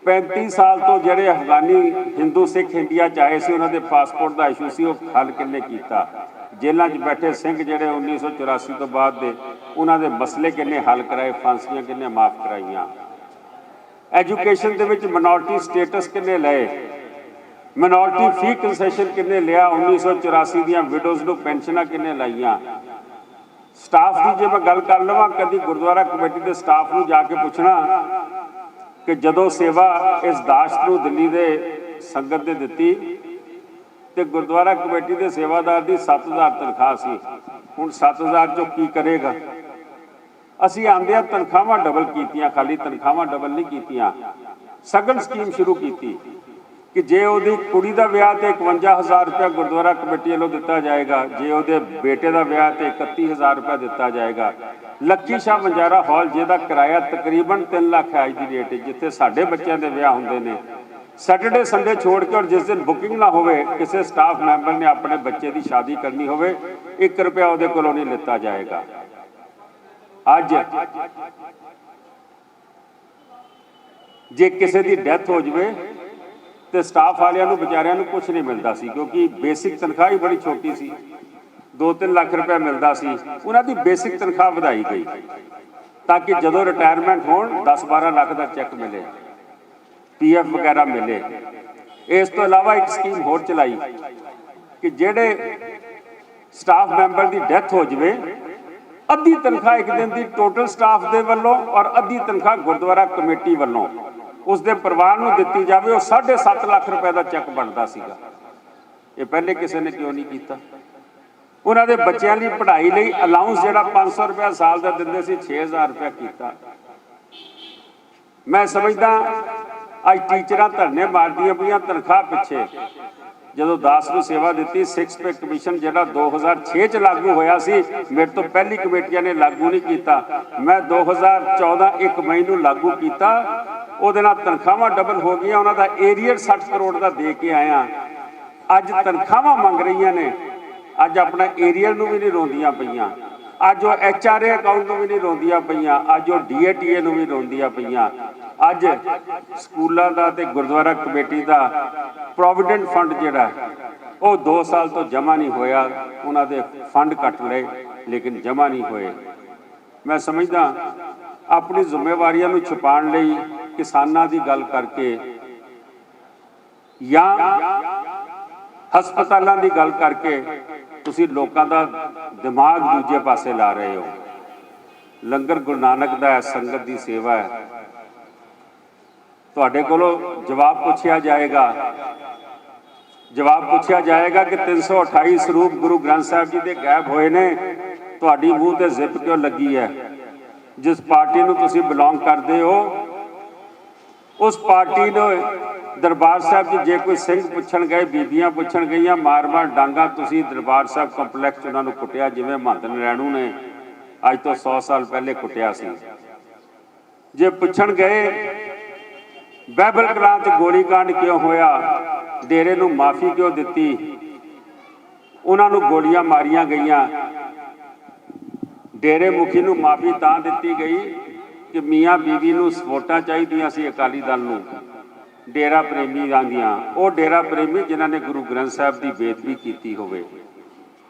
35 ਸਾਲ ਤੋਂ ਜਿਹੜੇ ਅਫਗਾਨੀ ਹਿੰਦੂ ਸਿੱਖ ਇੰਡੀਆ 'ਚ ਆਏ ਸੀ, ਉਹਨਾਂ ਦੇ ਪਾਸਪੋਰਟ ਦਾ ਇਸ਼ੂ ਸੀ, ਉਹ ਹੱਲ ਕਿੰਨੇ ਕੀਤਾ? ਜੇਲ੍ਹਾਂ 'ਚ ਬੈਠੇ ਸਿੰਘ ਜਿਹੜੇ 1984 ਤੋਂ ਬਾਅਦ ਦੇ, ਉਹਨਾਂ ਦੇ ਮਸਲੇ ਕਿੰਨੇ ਹੱਲ ਕਰਾਏ? ਫਾਂਸੀਆਂ ਕਿੰਨੇ ਮਾਫ ਕਰਾਈਆਂ? ਐਜੂਕੇਸ਼ਨ ਦੇ ਵਿੱਚ ਮਿਨੋਰਟੀ ਸਟੇਟਸ ਕਿੰਨੇ ਲਏ? ਮਿਨੋਰਟੀ ਫੀ ਕੰਸੈਸ਼ਨ ਕਿੰਨੇ ਲਿਆ? 1984 ਦੀਆਂ ਵਿਡੋਜ਼ ਨੂੰ ਪੈਨਸ਼ਨਾਂ ਕਿੰਨੇ ਲਾਈਆਂ? ਸਟਾਫ ਦੀ ਜੇ ਮੈਂ ਗੱਲ ਕਰ ਲਵਾਂ, ਕਦੀ ਗੁਰਦੁਆਰਾ ਕਮੇਟੀ ਦੇ ਸਟਾਫ ਨੂੰ ਜਾ ਕੇ ਪੁੱਛਣਾ ਕਿ ਜਦੋਂ ਸੇਵਾ ਇਸ ਦਾਸ਼ਤ ਨੂੰ ਦਿੱਲੀ ਦੇ ਸੰਗਤ ਦੇ ਦਿੱਤੀ ਤੇ ਗੁਰਦੁਆਰਾ ਕਮੇਟੀ ਦੇ ਸੇਵਾਦਾਰ ਦੀ 7000 ਤਨਖਾਹ ਸੀ, ਹੁਣ 7000 ਚੋਂ ਕੀ ਕਰੇਗਾ? ਅਸੀਂ ਆਂਦਿਆਂ ਤਨਖਾਹਾਂ ਡਬਲ ਕੀਤੀਆਂ, ਖਾਲੀ ਤਨਖਾਹਾਂ ਡਬਲ ਨਹੀਂ ਕੀਤੀਆਂ, ਸਗਨ ਸਕੀਮ ਸ਼ੁਰੂ ਕੀਤੀ ਕਿ ਜੇ ਉਹਦੀ ਕੁੜੀ ਦਾ ਵਿਆਹ ਤੇ 51000 ਰੁਪਇਆ ਗੁਰਦੁਆਰਾ ਕਮੇਟੀ ਵੱਲੋਂ ਦਿੱਤਾ ਜਾਏਗਾ, ਜੇ ਉਹਦੇ ਬੇਟੇ ਦਾ ਵਿਆਹ ਤੇ 31000 ਰੁਪਇਆ ਦਿੱਤਾ ਜਾਏਗਾ। ਲੱਕੀ ਸ਼ਾਹ ਵੰਜਾਰਾ ਹਾਲ, ਜਿਹਦਾ ਕਿਰਾਇਆ ਤਕਰੀਬਨ 3 ਲੱਖ ਹੈ ਅੱਜ ਦੀ ਡੇਟ, ਜਿੱਥੇ ਸਾਡੇ ਬੱਚਿਆਂ ਦੇ ਵਿਆਹ ਹੁੰਦੇ ਨੇ, ਸੈਟਰਡੇ ਸੰਡੇ ਛੋੜ ਕੇ, ਔਰ ਜਿਸ ਦਿਨ ਬੁਕਿੰਗ ਨਾ ਹੋਵੇ, ਕਿਸੇ ਸਟਾਫ ਮੈਂਬਰ ਨੇ ਆਪਣੇ ਬੱਚੇ ਦੀ ਸ਼ਾਦੀ ਕਰਨੀ ਹੋਵੇ, 1 ਰੁਪਇਆ ਉਹਦੇ ਕੋਲੋਂ ਨਹੀਂ ਲਿੱਤਾ ਜਾਏਗਾ। ਅੱਜ ਜੇ ਕਿਸੇ ਦੀ ਡੈਥ ਹੋ ਜਾਵੇ ਤੇ ਸਟਾਫ ਵਾਲਿਆਂ ਨੂੰ ਵਿਚਾਰਿਆਂ ਨੂੰ ਕੁਝ ਨਹੀਂ ਮਿਲਦਾ ਸੀ, ਕਿਉਂਕਿ ਬੇਸਿਕ ਤਨਖਾਹ ਹੀ ਬੜੀ ਛੋਟੀ ਸੀ, 2-3 ਲੱਖ ਰੁਪਇਆ ਮਿਲਦਾ ਸੀ। ਉਹਨਾਂ ਦੀ ਬੇਸਿਕ ਤਨਖਾਹ ਵਧਾਈ ਗਈ ਤਾਂ ਕਿ ਜਦੋਂ ਰਿਟਾਇਰਮੈਂਟ ਹੋਣ 10-12 ਲੱਖ ਦਾ ਚੈੱਕ ਮਿਲੇ, PF ਵਗੈਰਾ ਮਿਲੇ। ਇਸ ਤੋਂ ਇਲਾਵਾ ਇੱਕ ਸਕੀਮ ਹੋਰ ਚਲਾਈ ਕਿ ਜਿਹੜੇ ਸਟਾਫ ਮੈਂਬਰ ਦੀ ਡੈਥ ਹੋ ਜਾਵੇ, ਅੱਧੀ ਤਨਖਾਹ ਇੱਕ ਦਿਨ ਦੀ ਟੋਟਲ ਸਟਾਫ ਦੇ ਵੱਲੋਂ ਔਰ ਅੱਧੀ ਤਨਖਾਹ ਗੁਰਦੁਆਰਾ ਕਮੇਟੀ ਵੱਲੋਂ ਉਸਦੇ ਪਰਿਵਾਰ ਨੂੰ ਦਿੱਤੀ ਜਾਵੇ। ਉਹ 7.5 ਲੱਖ ਰੁਪਏ ਦਾ ਚੈੱਕ ਬਣਦਾ ਸੀਗਾ। ਇਹ ਪਹਿਲੇ ਕਿਸੇ ਨੇ ਕਿਉਂ ਨਹੀਂ ਕੀਤਾ? ਉਹਨਾਂ ਦੇ ਬੱਚਿਆਂ ਦੀ ਪੜ੍ਹਾਈ ਲਈ ਅਲਾਊਂਸ ਜਿਹੜਾ 500 ਰੁਪਏ ਸਾਲ ਦਾ ਦਿੰਦੇ ਸੀ, 6000 ਰੁਪਏ ਕੀਤਾ। ਮੈਂ ਸਮਝਦਾ ਅੱਜ ਟੀਚਰਾਂ ਧਰਨੇ ਮਾਰਦੀਆਂ ਪਈਆਂ ਤਨਖਾਹ ਪਿੱਛੇ, ਜਦੋਂ ਦਾਸ ਨੂੰ ਸੇਵਾ ਦਿੱਤੀ, 6 ਪੇ ਕਮਿਸ਼ਨ ਜਿਹੜਾ 2006 ਚ ਲਾਗੂ ਹੋਇਆ ਸੀ, ਮੇਰੇ ਤੋਂ ਪਹਿਲੀ ਕਮੇਟੀਆਂ ਨੇ ਲਾਗੂ ਨਹੀਂ ਕੀਤਾ। ਮੈਂ 2014 1 ਮਈ ਨੂੰ ਲਾਗੂ ਕੀਤਾ। ਉਹਦੇ ਨਾਲ ਤਨਖਾਹਾਂ ਡਬਲ ਹੋ ਗਈਆਂ। ਉਹਨਾਂ ਦਾ ਏਰੀਅਰ 60 ਕਰੋੜ ਦਾ ਦੇ ਕੇ ਆਇਆ। ਅੱਜ ਤਨਖਾਹਾਂ ਮੰਗ ਰਹੀਆਂ ਨੇ, ਅੱਜ ਆਪਣਾ ਏਰੀਅਰ ਨੂੰ ਵੀ ਨਹੀਂ ਰੋਂਦੀਆਂ ਪਈਆਂ। ਅੱਜ ਉਹ HRA ਅਕਾਊਂਟ ਨੂੰ ਵੀ ਨਹੀਂ ਰੋਂਦੀਆਂ ਪਈਆਂ। ਅੱਜ ਉਹ DATA ਨੂੰ ਵੀ ਰੋਂਦੀਆਂ ਪਈਆਂ। ਅੱਜ ਸਕੂਲਾਂ ਦਾ ਤੇ ਗੁਰਦੁਆਰਾ ਕਮੇਟੀ ਦਾ ਪ੍ਰੋਵੀਡੈਂਟ ਫੰਡ ਜਿਹੜਾ ਉਹ 2 ਸਾਲ ਤੋਂ ਜਮ੍ਹਾਂ ਨਹੀਂ ਹੋਇਆ। ਉਹਨਾਂ ਦੇ ਫੰਡ ਕੱਟ ਲਏ ਲੇਕਿਨ ਜਮ੍ਹਾਂ ਨਹੀਂ ਹੋਏ। ਮੈਂ ਸਮਝਦਾ ਆਪਣੀ ਜ਼ਿੰਮੇਵਾਰੀਆਂ ਨੂੰ ਛੁਪਾਉਣ ਲਈ ਕਿਸਾਨਾਂ ਦੀ ਗੱਲ ਕਰਕੇ ਜਾਂ ਹਸਪਤਾਲਾਂ ਦੀ ਗੱਲ ਕਰਕੇ ਤੁਸੀਂ ਲੋਕਾਂ ਦਾ ਦਿਮਾਗ ਦੂਜੇ ਪਾਸੇ ਲਾ ਰਹੇ ਹੋ। ਲੰਗਰ ਗੁਰੂ ਨਾਨਕ ਦਾ ਹੈ, ਸੰਗਤ ਦੀ ਸੇਵਾ ਹੈ। ਤੁਹਾਡੇ ਕੋਲੋਂ ਜਵਾਬ ਪੁੱਛਿਆ ਜਾਏਗਾ ਕਿ 328 ਸਰੂਪ ਗੁਰੂ ਗ੍ਰੰਥ ਸਾਹਿਬ ਜੀ ਦੇ ਗਾਇਬ ਹੋਏ ਨੇ, ਤੁਹਾਡੀ ਮੂੰਹ ਤੇ ਜ਼ਿਪ ਕਿਉਂ ਲੱਗੀ ਹੈ? ਜਿਸ ਪਾਰਟੀ ਨੂੰ ਤੁਸੀਂ ਬਿਲੋਂਗ ਕਰਦੇ ਹੋ, ਉਸ ਪਾਰਟੀ ਨੂੰ ਦਰਬਾਰ ਸਾਹਿਬ 'ਚ ਜੇ ਕੋਈ ਸਿੰਘ ਪੁੱਛਣ ਗਏ, ਬੀਬੀਆਂ ਪੁੱਛਣ ਗਈਆਂ, ਮਾਰ-ਮਾਰ ਡਾਂਗਾ ਤੁਸੀਂ ਦਰਬਾਰ ਸਾਹਿਬ ਕੰਪਲੈਕਸ 'ਚ ਉਹਨਾਂ ਨੂੰ ਕੁੱਟਿਆ, ਜਿਵੇਂ ਮਹੰਤ ਨਰੈਣੂ ਨੇ ਅੱਜ ਤੋਂ 100 ਸਾਲ ਪਹਿਲੇ ਕੁੱਟਿਆ ਸੀ। ਜੇ ਪੁੱਛਣ ਗਏ ਬਾਈਬਲ ਕਲਾਂ 'ਚ ਗੋਲੀकांड ਕਿਉਂ ਹੋਇਆ, ਡੇਰੇ ਨੂੰ ਮਾਫੀ ਕਿਉਂ ਦਿੱਤੀ, ਉਹਨਾਂ ਨੂੰ ਗੋਲੀਆਂ ਮਾਰੀਆਂ ਗਈਆਂ। ਡੇਰੇ ਮੁਖੀ ਨੂੰ ਮਾਫੀ ਤਾਂ ਦਿੱਤੀ ਗਈ ਕਿ ਮੀਆਂ ਬੀਵੀ ਨੂੰ ਵੋਟਾਂ ਚਾਹੀਦੀਆਂ ਸੀ ਅਕਾਲੀ ਦਲ ਨੂੰ, ਡੇਰਾ ਪ੍ਰੇਮੀ ਆਂਦੀਆਂ। ਉਹ ਡੇਰਾ ਪ੍ਰੇਮੀ ਜਿਨ੍ਹਾਂ ਨੇ ਗੁਰੂ ਗ੍ਰੰਥ ਸਾਹਿਬ ਦੀ ਬੇਅਦਬੀ ਕੀਤੀ ਹੋਵੇ।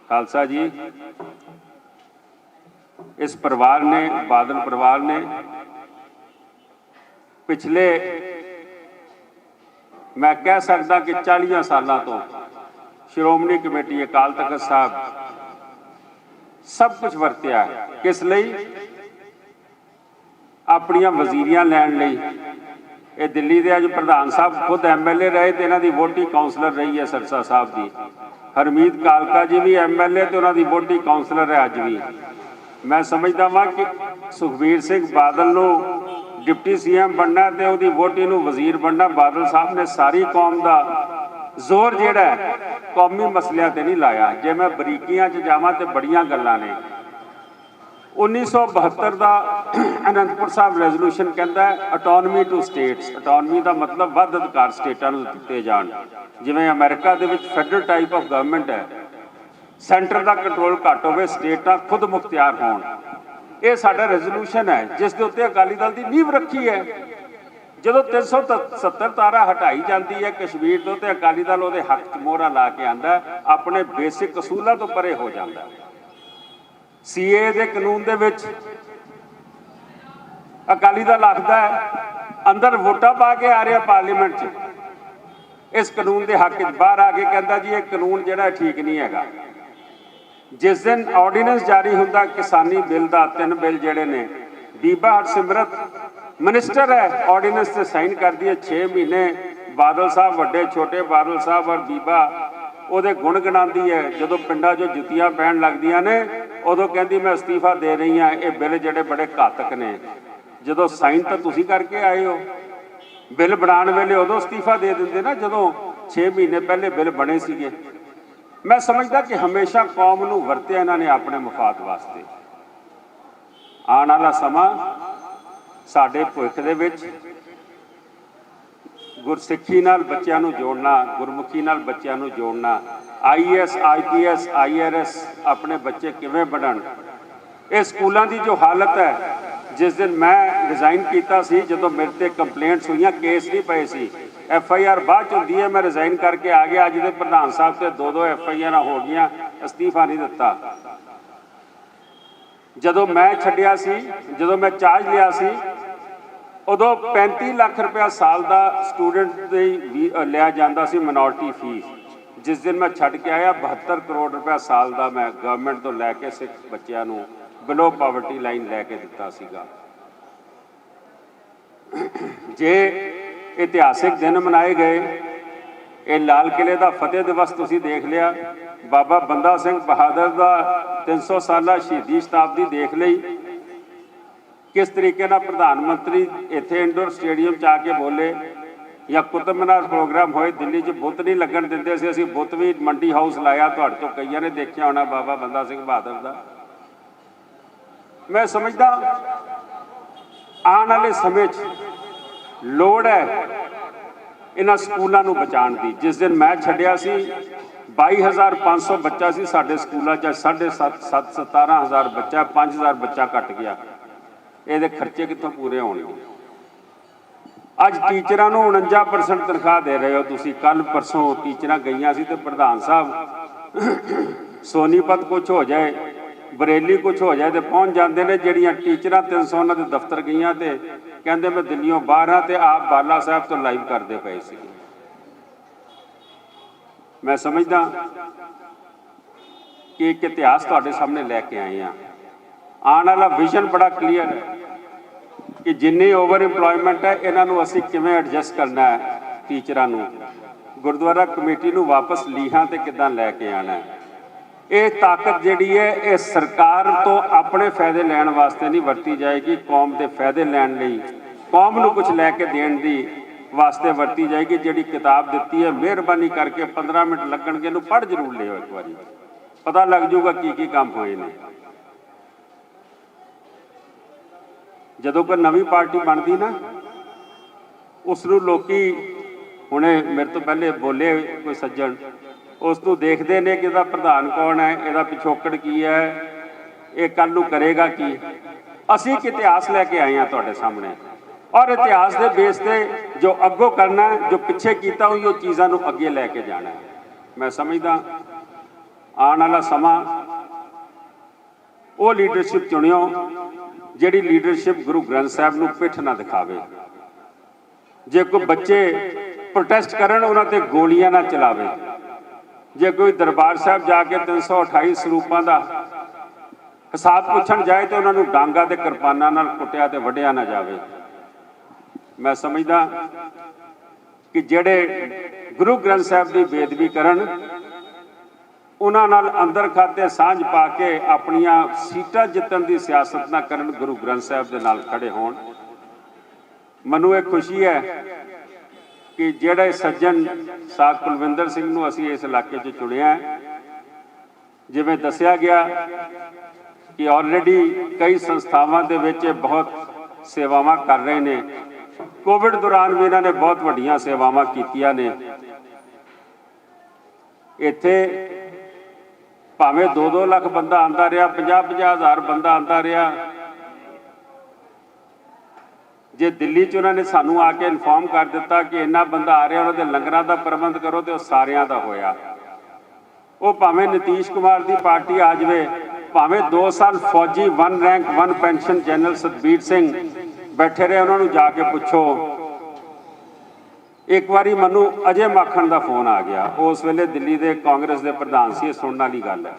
ਖਾਲਸਾ ਜੀ, ਇਸ ਪਰਿਵਾਰ ਨੇ, ਬਾਦਲ ਪਰਿਵਾਰ ਨੇ ਪਿਛਲੇ ਮੈਂ ਕਹਿ ਸਕਦਾ ਕਿ 40 ਸਾਲਾਂ ਤੋਂ ਸ਼੍ਰੋਮਣੀ ਕਮੇਟੀ ਅਕਾਲ ਤਖਤ ਸਾਹਿਬ ਸਭ ਕੁਝ ਵਰਤਿਆ ਹੈ। ਕਿਸ ਲਈ? ਆਪਣੀਆਂ ਵਜ਼ੀਰੀਆਂ ਲੈਣ ਲਈ। ਇਹ ਦਿੱਲੀ ਦੇ ਅੱਜ ਪ੍ਰਧਾਨ ਸਾਹਿਬ ਖੁਦ MLA ਰਹੇ ਤੇ ਇਹਨਾਂ ਦੀ ਵੋਟੀ ਕਾਉਂਸਲਰ ਰਹੀ ਹੈ ਸਰਸਾ ਸਾਹਿਬ ਦੀ। ਹਰਮੀਤ ਕਾਲਕਾ ਜੀ ਵੀ MLA ਤੇ ਉਹਨਾਂ ਦੀ ਵੋਟੀ ਕਾਉਂਸਲਰ ਹੈ ਅੱਜ ਵੀ। ਮੈਂ ਸਮਝਦਾ ਵਾਂ ਕਿ ਸੁਖਬੀਰ ਸਿੰਘ ਬਾਦਲ ਨੂੰ डिप्टी CM बनना ते उहदी वोटी नूं वजीर बनना। बादल साहब ने सारी कौम का जोर जिहड़ा है कौमी मसलियां ते नहीं लाया। जे मैं बरीकियां च जावां ते बड़ियां गल्लां ने। 1972 का आनंदपुर साहब रेजोल्यूशन कहता है अटोनमी टू स्टेट्स। अटोनमी का मतलब वध अधिकार स्टेटां नूं दित्ते जाण। जिवें America they which federal type of government है, सेंटर का कंट्रोल घट होवे, स्टेटां खुद मुख्तियार होण। ਇਹ ਸਾਡਾ ਰੈਜ਼ੋਲੂਸ਼ਨ ਹੈ ਜਿਸ ਦੇ ਉੱਤੇ ਅਕਾਲੀ ਦਲ ਦੀ ਨੀਂਹ ਰੱਖੀ ਹੈ। ਜਦੋਂ 370 ਤਾਰਾ ਹਟਾਈ ਜਾਂਦੀ ਹੈ ਕਸ਼ਮੀਰ ਤੋਂ ਤੇ ਅਕਾਲੀ ਦਲ ਉਹਦੇ ਹੱਕ 'ਚ ਮੋਹਰਾ ਲਾ ਕੇ ਆਂਦਾ, ਆਪਣੇ ਬੇਸਿਕ ਅਸੂਲਾਂ ਤੋਂ ਪਰੇ ਹੋ ਜਾਂਦਾ। CA ਦੇ ਕਾਨੂੰਨ ਦੇ ਵਿੱਚ ਅਕਾਲੀ ਦਲ ਆਖਦਾ ਹੈ ਅੰਦਰ ਵੋਟਾਂ ਪਾ ਕੇ ਆ ਰਿਹਾ ਪਾਰਲੀਮੈਂਟ 'ਚ, ਇਸ ਕਾਨੂੰਨ ਦੇ ਹੱਕ 'ਚ ਬਾਹਰ ਆ ਕੇ ਕਹਿੰਦਾ ਜੀ ਇਹ ਕਾਨੂੰਨ ਜਿਹੜਾ ਠੀਕ ਨਹੀਂ ਹੈਗਾ। जिस दिन ऑर्डीनेंस जारी होंदा किसानी बिल का, 3 बिल जेडे ने, बीबा हरसिमरत मिनिस्टर है ऑर्डीनेंस से साइन कर दी है। 6 महीने बादल साहब वड्डे छोटे बादल साहब और बीबा ਉਹਦੇ गुण गिनाती है। जो पिंडा जो जुत्तियां पैन लगदियां ने उदों कहती मैं अस्तीफा दे रही हाँ। ये बिल जेडे बड़े घातक ने। जो साइन तो तुसीं करके आए हो, बिल बनाने वेले उदों अस्तीफा दे देंदे ना जदों 6 महीने पहले बिल बने सीगे। मैं समझदा कि हमेशा कौम नूं वरतिया इन्होंने अपने मुफाद वास्ते। आने वाला समा साडे भविख दे विच गुरसिੱਖੀ नाल बच्चों नूं जोड़ना, गुरमुखी नाल बच्चों नूं जोड़ना, IAS IPS IRS अपने बच्चे किवें बनन। ये स्कूलों की जो हालत है, जिस दिन मैं रिजाइन किया सी, जो मेरे ते कंप्लेंट्स हुई, केस नहीं पे सी, FIR बाद होती है, मैं रिजाइन करके आ गया। अज दे प्रधान साहब से 2 FIR हो गई, अस्तीफा नहीं दिता। जो मैं छड्डिया सी, जो मैं चार्ज लिया सी, उदों 35 लाख रुपया साल का स्टूडेंट लिया जाता सी मिनोरिटी फीस। जिस दिन मैं छड्ड के आया 72 करोड़ रुपया साल का मैं गवर्नमेंट तो लैके सिख बच्चों को बिलो पावर्टी लाइन लैके दिता सीगा। जे इतिहासिक दिन मनाए गए, ये लाल किले का फतेह दिवस तुसीं देख लिया, बाबा बंदा सिंह बहादुर का 300 साला शहीदी शताब्दी देख ली। किस तरीके ना प्रधानमंत्री इत्थे इंडोर स्टेडियम च आके बोले ਜਾਂ ਕੁਤਬ ਮੀਨਾਰ ਪ੍ਰੋਗਰਾਮ ਹੋਏ ਦਿੱਲੀ 'ਚ ਬੁੱਤ ਨਹੀਂ ਲੱਗਣ ਦਿੰਦੇ ਸੀ, ਅਸੀਂ ਬੁੱਤ ਵੀ ਮੰਡੀ ਹਾਊਸ ਲਾਇਆ, ਤੁਹਾਡੇ ਤੋਂ ਕਈਆਂ ਨੇ ਦੇਖਿਆ ਹੋਣਾ ਬਾਬਾ ਬੰਦਾ ਸਿੰਘ ਬਹਾਦਰ ਦਾ। ਮੈਂ ਸਮਝਦਾ ਆਉਣ ਵਾਲੇ ਸਮੇਂ 'ਚ ਲੋੜ ਹੈ ਇਹਨਾਂ ਸਕੂਲਾਂ ਨੂੰ ਬਚਾਉਣ ਦੀ। ਜਿਸ ਦਿਨ ਮੈਂ ਛੱਡਿਆ ਸੀ 22,500 ਬੱਚਾ ਸੀ ਸਾਡੇ ਸਕੂਲਾਂ 'ਚ, 7,500 17,000 ਬੱਚਾ, 5,000 ਬੱਚਾ ਘਟ ਗਿਆ। ਇਹਦੇ ਖਰਚੇ ਕਿੱਥੋਂ ਪੂਰੇ ਹੋਣਗੇ? ਅੱਜ ਟੀਚਰਾਂ ਨੂੰ 49% ਤਨਖਾਹ ਦੇ ਰਹੇ ਹੋ ਤੁਸੀਂ। ਕੱਲ ਪਰਸੋਂ ਟੀਚਰਾਂ ਗਈਆਂ ਸੀ ਤੇ ਪ੍ਰਧਾਨ ਸਾਹਿਬ ਸੋਨੀਪਤ ਕੁਛ ਹੋ ਜਾਏ, ਬਰੇਲੀ ਕੁਛ ਹੋ ਜਾਏ ਤੇ ਪਹੁੰਚ ਜਾਂਦੇ ਨੇ। ਜਿਹੜੀਆਂ ਟੀਚਰਾਂ 300 ਉਹਨਾਂ ਦੇ ਦਫ਼ਤਰ ਗਈਆਂ ਤੇ ਕਹਿੰਦੇ ਮੈਂ ਦਿੱਲੀੋਂ ਬਾਹਰ ਆ, ਤੇ ਆਪ ਬਾਲਾ ਸਾਹਿਬ ਤੋਂ ਲਾਈਵ ਕਰਦੇ ਪਏ ਸੀ। ਮੈਂ ਸਮਝਦਾ ਕਿ ਇੱਕ ਇਤਿਹਾਸ ਤੁਹਾਡੇ ਸਾਹਮਣੇ ਲੈ ਕੇ ਆਏ ਹਾਂ। ਆਉਣ ਵਾਲਾ ਵਿਜ਼ਨ ਬੜਾ ਕਲੀਅਰ ਹੈ ਕਿ ਜਿੰਨੀ ਓਵਰ ਇੰਪਲੋਇਮੈਂਟ ਹੈ ਇਹਨਾਂ ਨੂੰ ਅਸੀਂ ਕਿਵੇਂ ਐਡਜਸਟ ਕਰਨਾ ਹੈ। ਟੀਚਰਾਂ ਨੂੰ, ਗੁਰਦੁਆਰਾ ਕਮੇਟੀ ਨੂੰ ਵਾਪਸ ਲੀਹਾਂ ਤੇ ਕਿੱਦਾਂ ਲੈ ਕੇ ਆਉਣਾ ਹੈ। ਇਹ ਤਾਕਤ ਜਿਹੜੀ ਹੈ ਇਹ ਸਰਕਾਰ ਤੋਂ ਆਪਣੇ ਫਾਇਦੇ ਲੈਣ ਵਾਸਤੇ ਨਹੀਂ ਵਰਤੀ ਜਾਏਗੀ, ਕੌਮ ਦੇ ਫਾਇਦੇ ਲੈਣ ਲਈ, ਕੌਮ ਨੂੰ ਕੁਝ ਲੈ ਕੇ ਦੇਣ ਦੀ ਵਾਸਤੇ ਵਰਤੀ ਜਾਏਗੀ। ਜਿਹੜੀ ਕਿਤਾਬ ਦਿੱਤੀ ਹੈ ਮਿਹਰਬਾਨੀ ਕਰਕੇ 15 ਮਿੰਟ ਲੱਗਣਗੇ, ਇਹਨੂੰ ਪੜ੍ਹ ਜ਼ਰੂਰ ਲਿਓ ਇੱਕ ਵਾਰੀ, ਪਤਾ ਲੱਗ ਜਾਊਗਾ ਕੀ ਕੀ ਕੰਮ ਹੋਏ ਨੇ। ਜਦੋਂ ਕੋਈ ਨਵੀਂ ਪਾਰਟੀ ਬਣਦੀ ਨਾ, ਉਸ ਨੂੰ ਲੋਕੀ, ਹੁਣੇ ਮੇਰੇ ਤੋਂ ਪਹਿਲੇ ਬੋਲੇ ਕੋਈ ਸੱਜਣ, ਉਸ ਨੂੰ ਦੇਖਦੇ ਨੇ ਕਿ ਇਹਦਾ ਪ੍ਰਧਾਨ ਕੌਣ ਹੈ, ਇਹਦਾ ਪਿਛੋਕੜ ਕੀ ਹੈ, ਇਹ ਕੱਲ੍ਹ ਨੂੰ ਕਰੇਗਾ ਕੀ। ਅਸੀਂ ਇੱਕ ਇਤਿਹਾਸ ਲੈ ਕੇ ਆਏ ਹਾਂ ਤੁਹਾਡੇ ਸਾਹਮਣੇ, ਔਰ ਇਤਿਹਾਸ ਦੇ ਬੇਸ ਤੇ ਜੋ ਅੱਗੋਂ ਕਰਨਾ, ਜੋ ਪਿੱਛੇ ਕੀਤਾ ਹੋਈ ਉਹ ਚੀਜ਼ਾਂ ਨੂੰ ਅੱਗੇ ਲੈ ਕੇ ਜਾਣਾ ਹੈ। ਮੈਂ ਸਮਝਦਾ ਆਉਣ ਵਾਲਾ ਸਮਾਂ ਉਹ ਲੀਡਰਸ਼ਿਪ ਚੁਣਿਓ ਜਿਹੜੀ ਲੀਡਰਸ਼ਿਪ ਗੁਰੂ ਗ੍ਰੰਥ ਸਾਹਿਬ ਨੂੰ ਪਿੱਠ ਨਾ ਦਿਖਾਵੇ। ਜੇ ਕੋਈ ਬੱਚੇ ਪ੍ਰੋਟੈਸਟ ਕਰਨ ਉਹਨਾਂ ਤੇ ਗੋਲੀਆਂ ਨਾ ਚਲਾਵੇ। ਜੇ ਕੋਈ ਦਰਬਾਰ ਸਾਹਿਬ ਜਾ ਕੇ 328 ਸਰੂਪਾਂ ਦਾ ਹਿਸਾਬ ਪੁੱਛਣ ਜਾਏ ਤਾਂ ਉਹਨਾਂ ਨੂੰ ਡਾਂਗਾ ਤੇ ਕਿਰਪਾਨਾਂ ਨਾਲ ਕੁੱਟਿਆ ਤੇ ਵੱਢਿਆ ਨਾ ਜਾਵੇ। ਮੈਂ ਸਮਝਦਾ ਕਿ ਜਿਹੜੇ ਗੁਰੂ ਗ੍ਰੰਥ ਸਾਹਿਬ ਦੀ ਬੇਅਦਬੀ ਕਰਨ, ਉਹਨਾਂ ਨਾਲ ਅੰਦਰ ਖਾਤੇ ਸਾਂਝ ਪਾ ਕੇ ਆਪਣੀਆਂ ਸੀਟਾਂ ਜਿੱਤਣ ਦੀ ਸਿਆਸਤ ਨਾ ਕਰਨ, ਗੁਰੂ ਗ੍ਰੰਥ ਸਾਹਿਬ ਦੇ ਨਾਲ ਖੜੇ ਹੋਣ। ਮੈਨੂੰ ਇਹ ਖੁਸ਼ੀ ਹੈ ਕਿ ਜਿਹੜੇ ਸੱਜਣ ਸਾਧ ਕੁਲਵਿੰਦਰ ਸਿੰਘ ਨੂੰ ਅਸੀਂ ਇਸ ਇਲਾਕੇ 'ਚ ਚੁਣਿਆ ਹੈ, ਜਿਵੇਂ ਦੱਸਿਆ ਗਿਆ ਕਿ ਆਲਰੇਡੀ ਕਈ ਸੰਸਥਾਵਾਂ ਦੇ ਵਿੱਚ ਬਹੁਤ ਸੇਵਾਵਾਂ ਕਰ ਰਹੇ ਨੇ। ਕੋਵਿਡ ਦੌਰਾਨ ਵੀ ਇਹਨਾਂ ਨੇ ਬਹੁਤ ਵੱਡੀਆਂ ਸੇਵਾਵਾਂ ਕੀਤੀਆਂ ਨੇ। ਇੱਥੇ ਭਾਵੇਂ 2-2 ਲੱਖ ਬੰਦਾ ਆਉਂਦਾ ਰਿਹਾ, 50-50 ਹਜ਼ਾਰ ਬੰਦਾ ਆਉਂਦਾ ਰਿਹਾ। ਜੇ ਦਿੱਲੀ 'ਚ ਉਹਨਾਂ ਨੇ ਸਾਨੂੰ ਆ ਕੇ ਇਨਫੋਰਮ ਕਰ ਦਿੱਤਾ ਕਿ ਇੰਨਾ ਬੰਦਾ ਆ ਰਿਹਾ, ਉਹਨਾਂ ਦੇ ਲੰਗਰਾਂ ਦਾ ਪ੍ਰਬੰਧ ਕਰੋ, ਤੇ ਉਹ ਸਾਰਿਆਂ ਦਾ ਹੋਇਆ। ਉਹ ਭਾਵੇਂ ਨਿਤੀਸ਼ ਕੁਮਾਰ ਦੀ ਪਾਰਟੀ ਆ ਜਾਵੇ, ਭਾਵੇਂ 2 ਸਾਲ ਫੌਜੀ 1 rank 1 pension general Satbir Singh ਬੈਠੇ ਰਹੇ, ਉਹਨਾਂ ਨੂੰ ਜਾ ਕੇ ਪੁੱਛੋ। ਇੱਕ ਵਾਰੀ ਮੈਨੂੰ ਅਜੇ ਮਾਖਣ ਦਾ ਫੋਨ ਆ ਗਿਆ, ਉਸ ਵੇਲੇ ਦਿੱਲੀ ਦੇ ਕਾਂਗਰਸ ਦੇ ਪ੍ਰਧਾਨ ਸੀ। ਇਹ ਸੁਣਨ ਵਾਲੀ ਗੱਲ ਹੈ।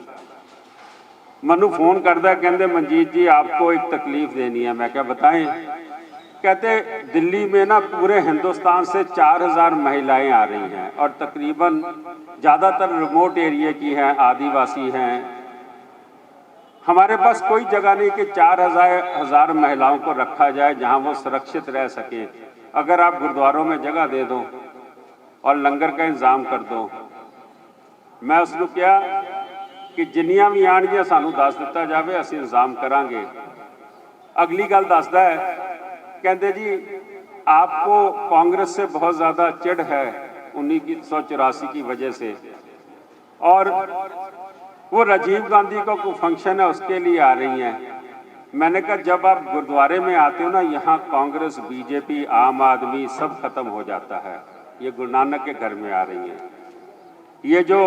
ਮੈਨੂੰ ਫੋਨ ਕਰਦਾ, ਕਹਿੰਦੇ मंजीत जी आपको एक तकलीफ देनी है। मैं क्या बताएं? कहते दिल्ली में ना पूरे हिंदुस्तान से 4,000 महिलाएं आ रही हैं और तकरीबन ज़्यादातर रिमोट एरिया की हैं, आदिवासी हैं। हमारे पास कोई जगह नहीं कि 4,000 महिलाओं को रखा जाए जहां वो सुरक्षित रह सके। अगर आप गुरुद्वारों में जगह दे दो और लंगर का इंतजाम कर दो। मैं उसको क्या कि जिन्नियां भी आणगियां सानू दस दिता जाए, असीं इंतजाम करांगे। अगली गल दसदा है, कहते जी आपको कांग्रेस से बहुत ज़्यादा चिढ़ है 1984 की वजह से, और वो राजीव गांधी का कोई फंक्शन है उसके लिए आ रही हैं। मैंने कहा जब आप गुरुद्वारे में आते हो ना, यहाँ कांग्रेस, बीजेपी, आम आदमी सब खत्म हो जाता है। ये गुरु नानक के घर में आ रही हैं। ये जो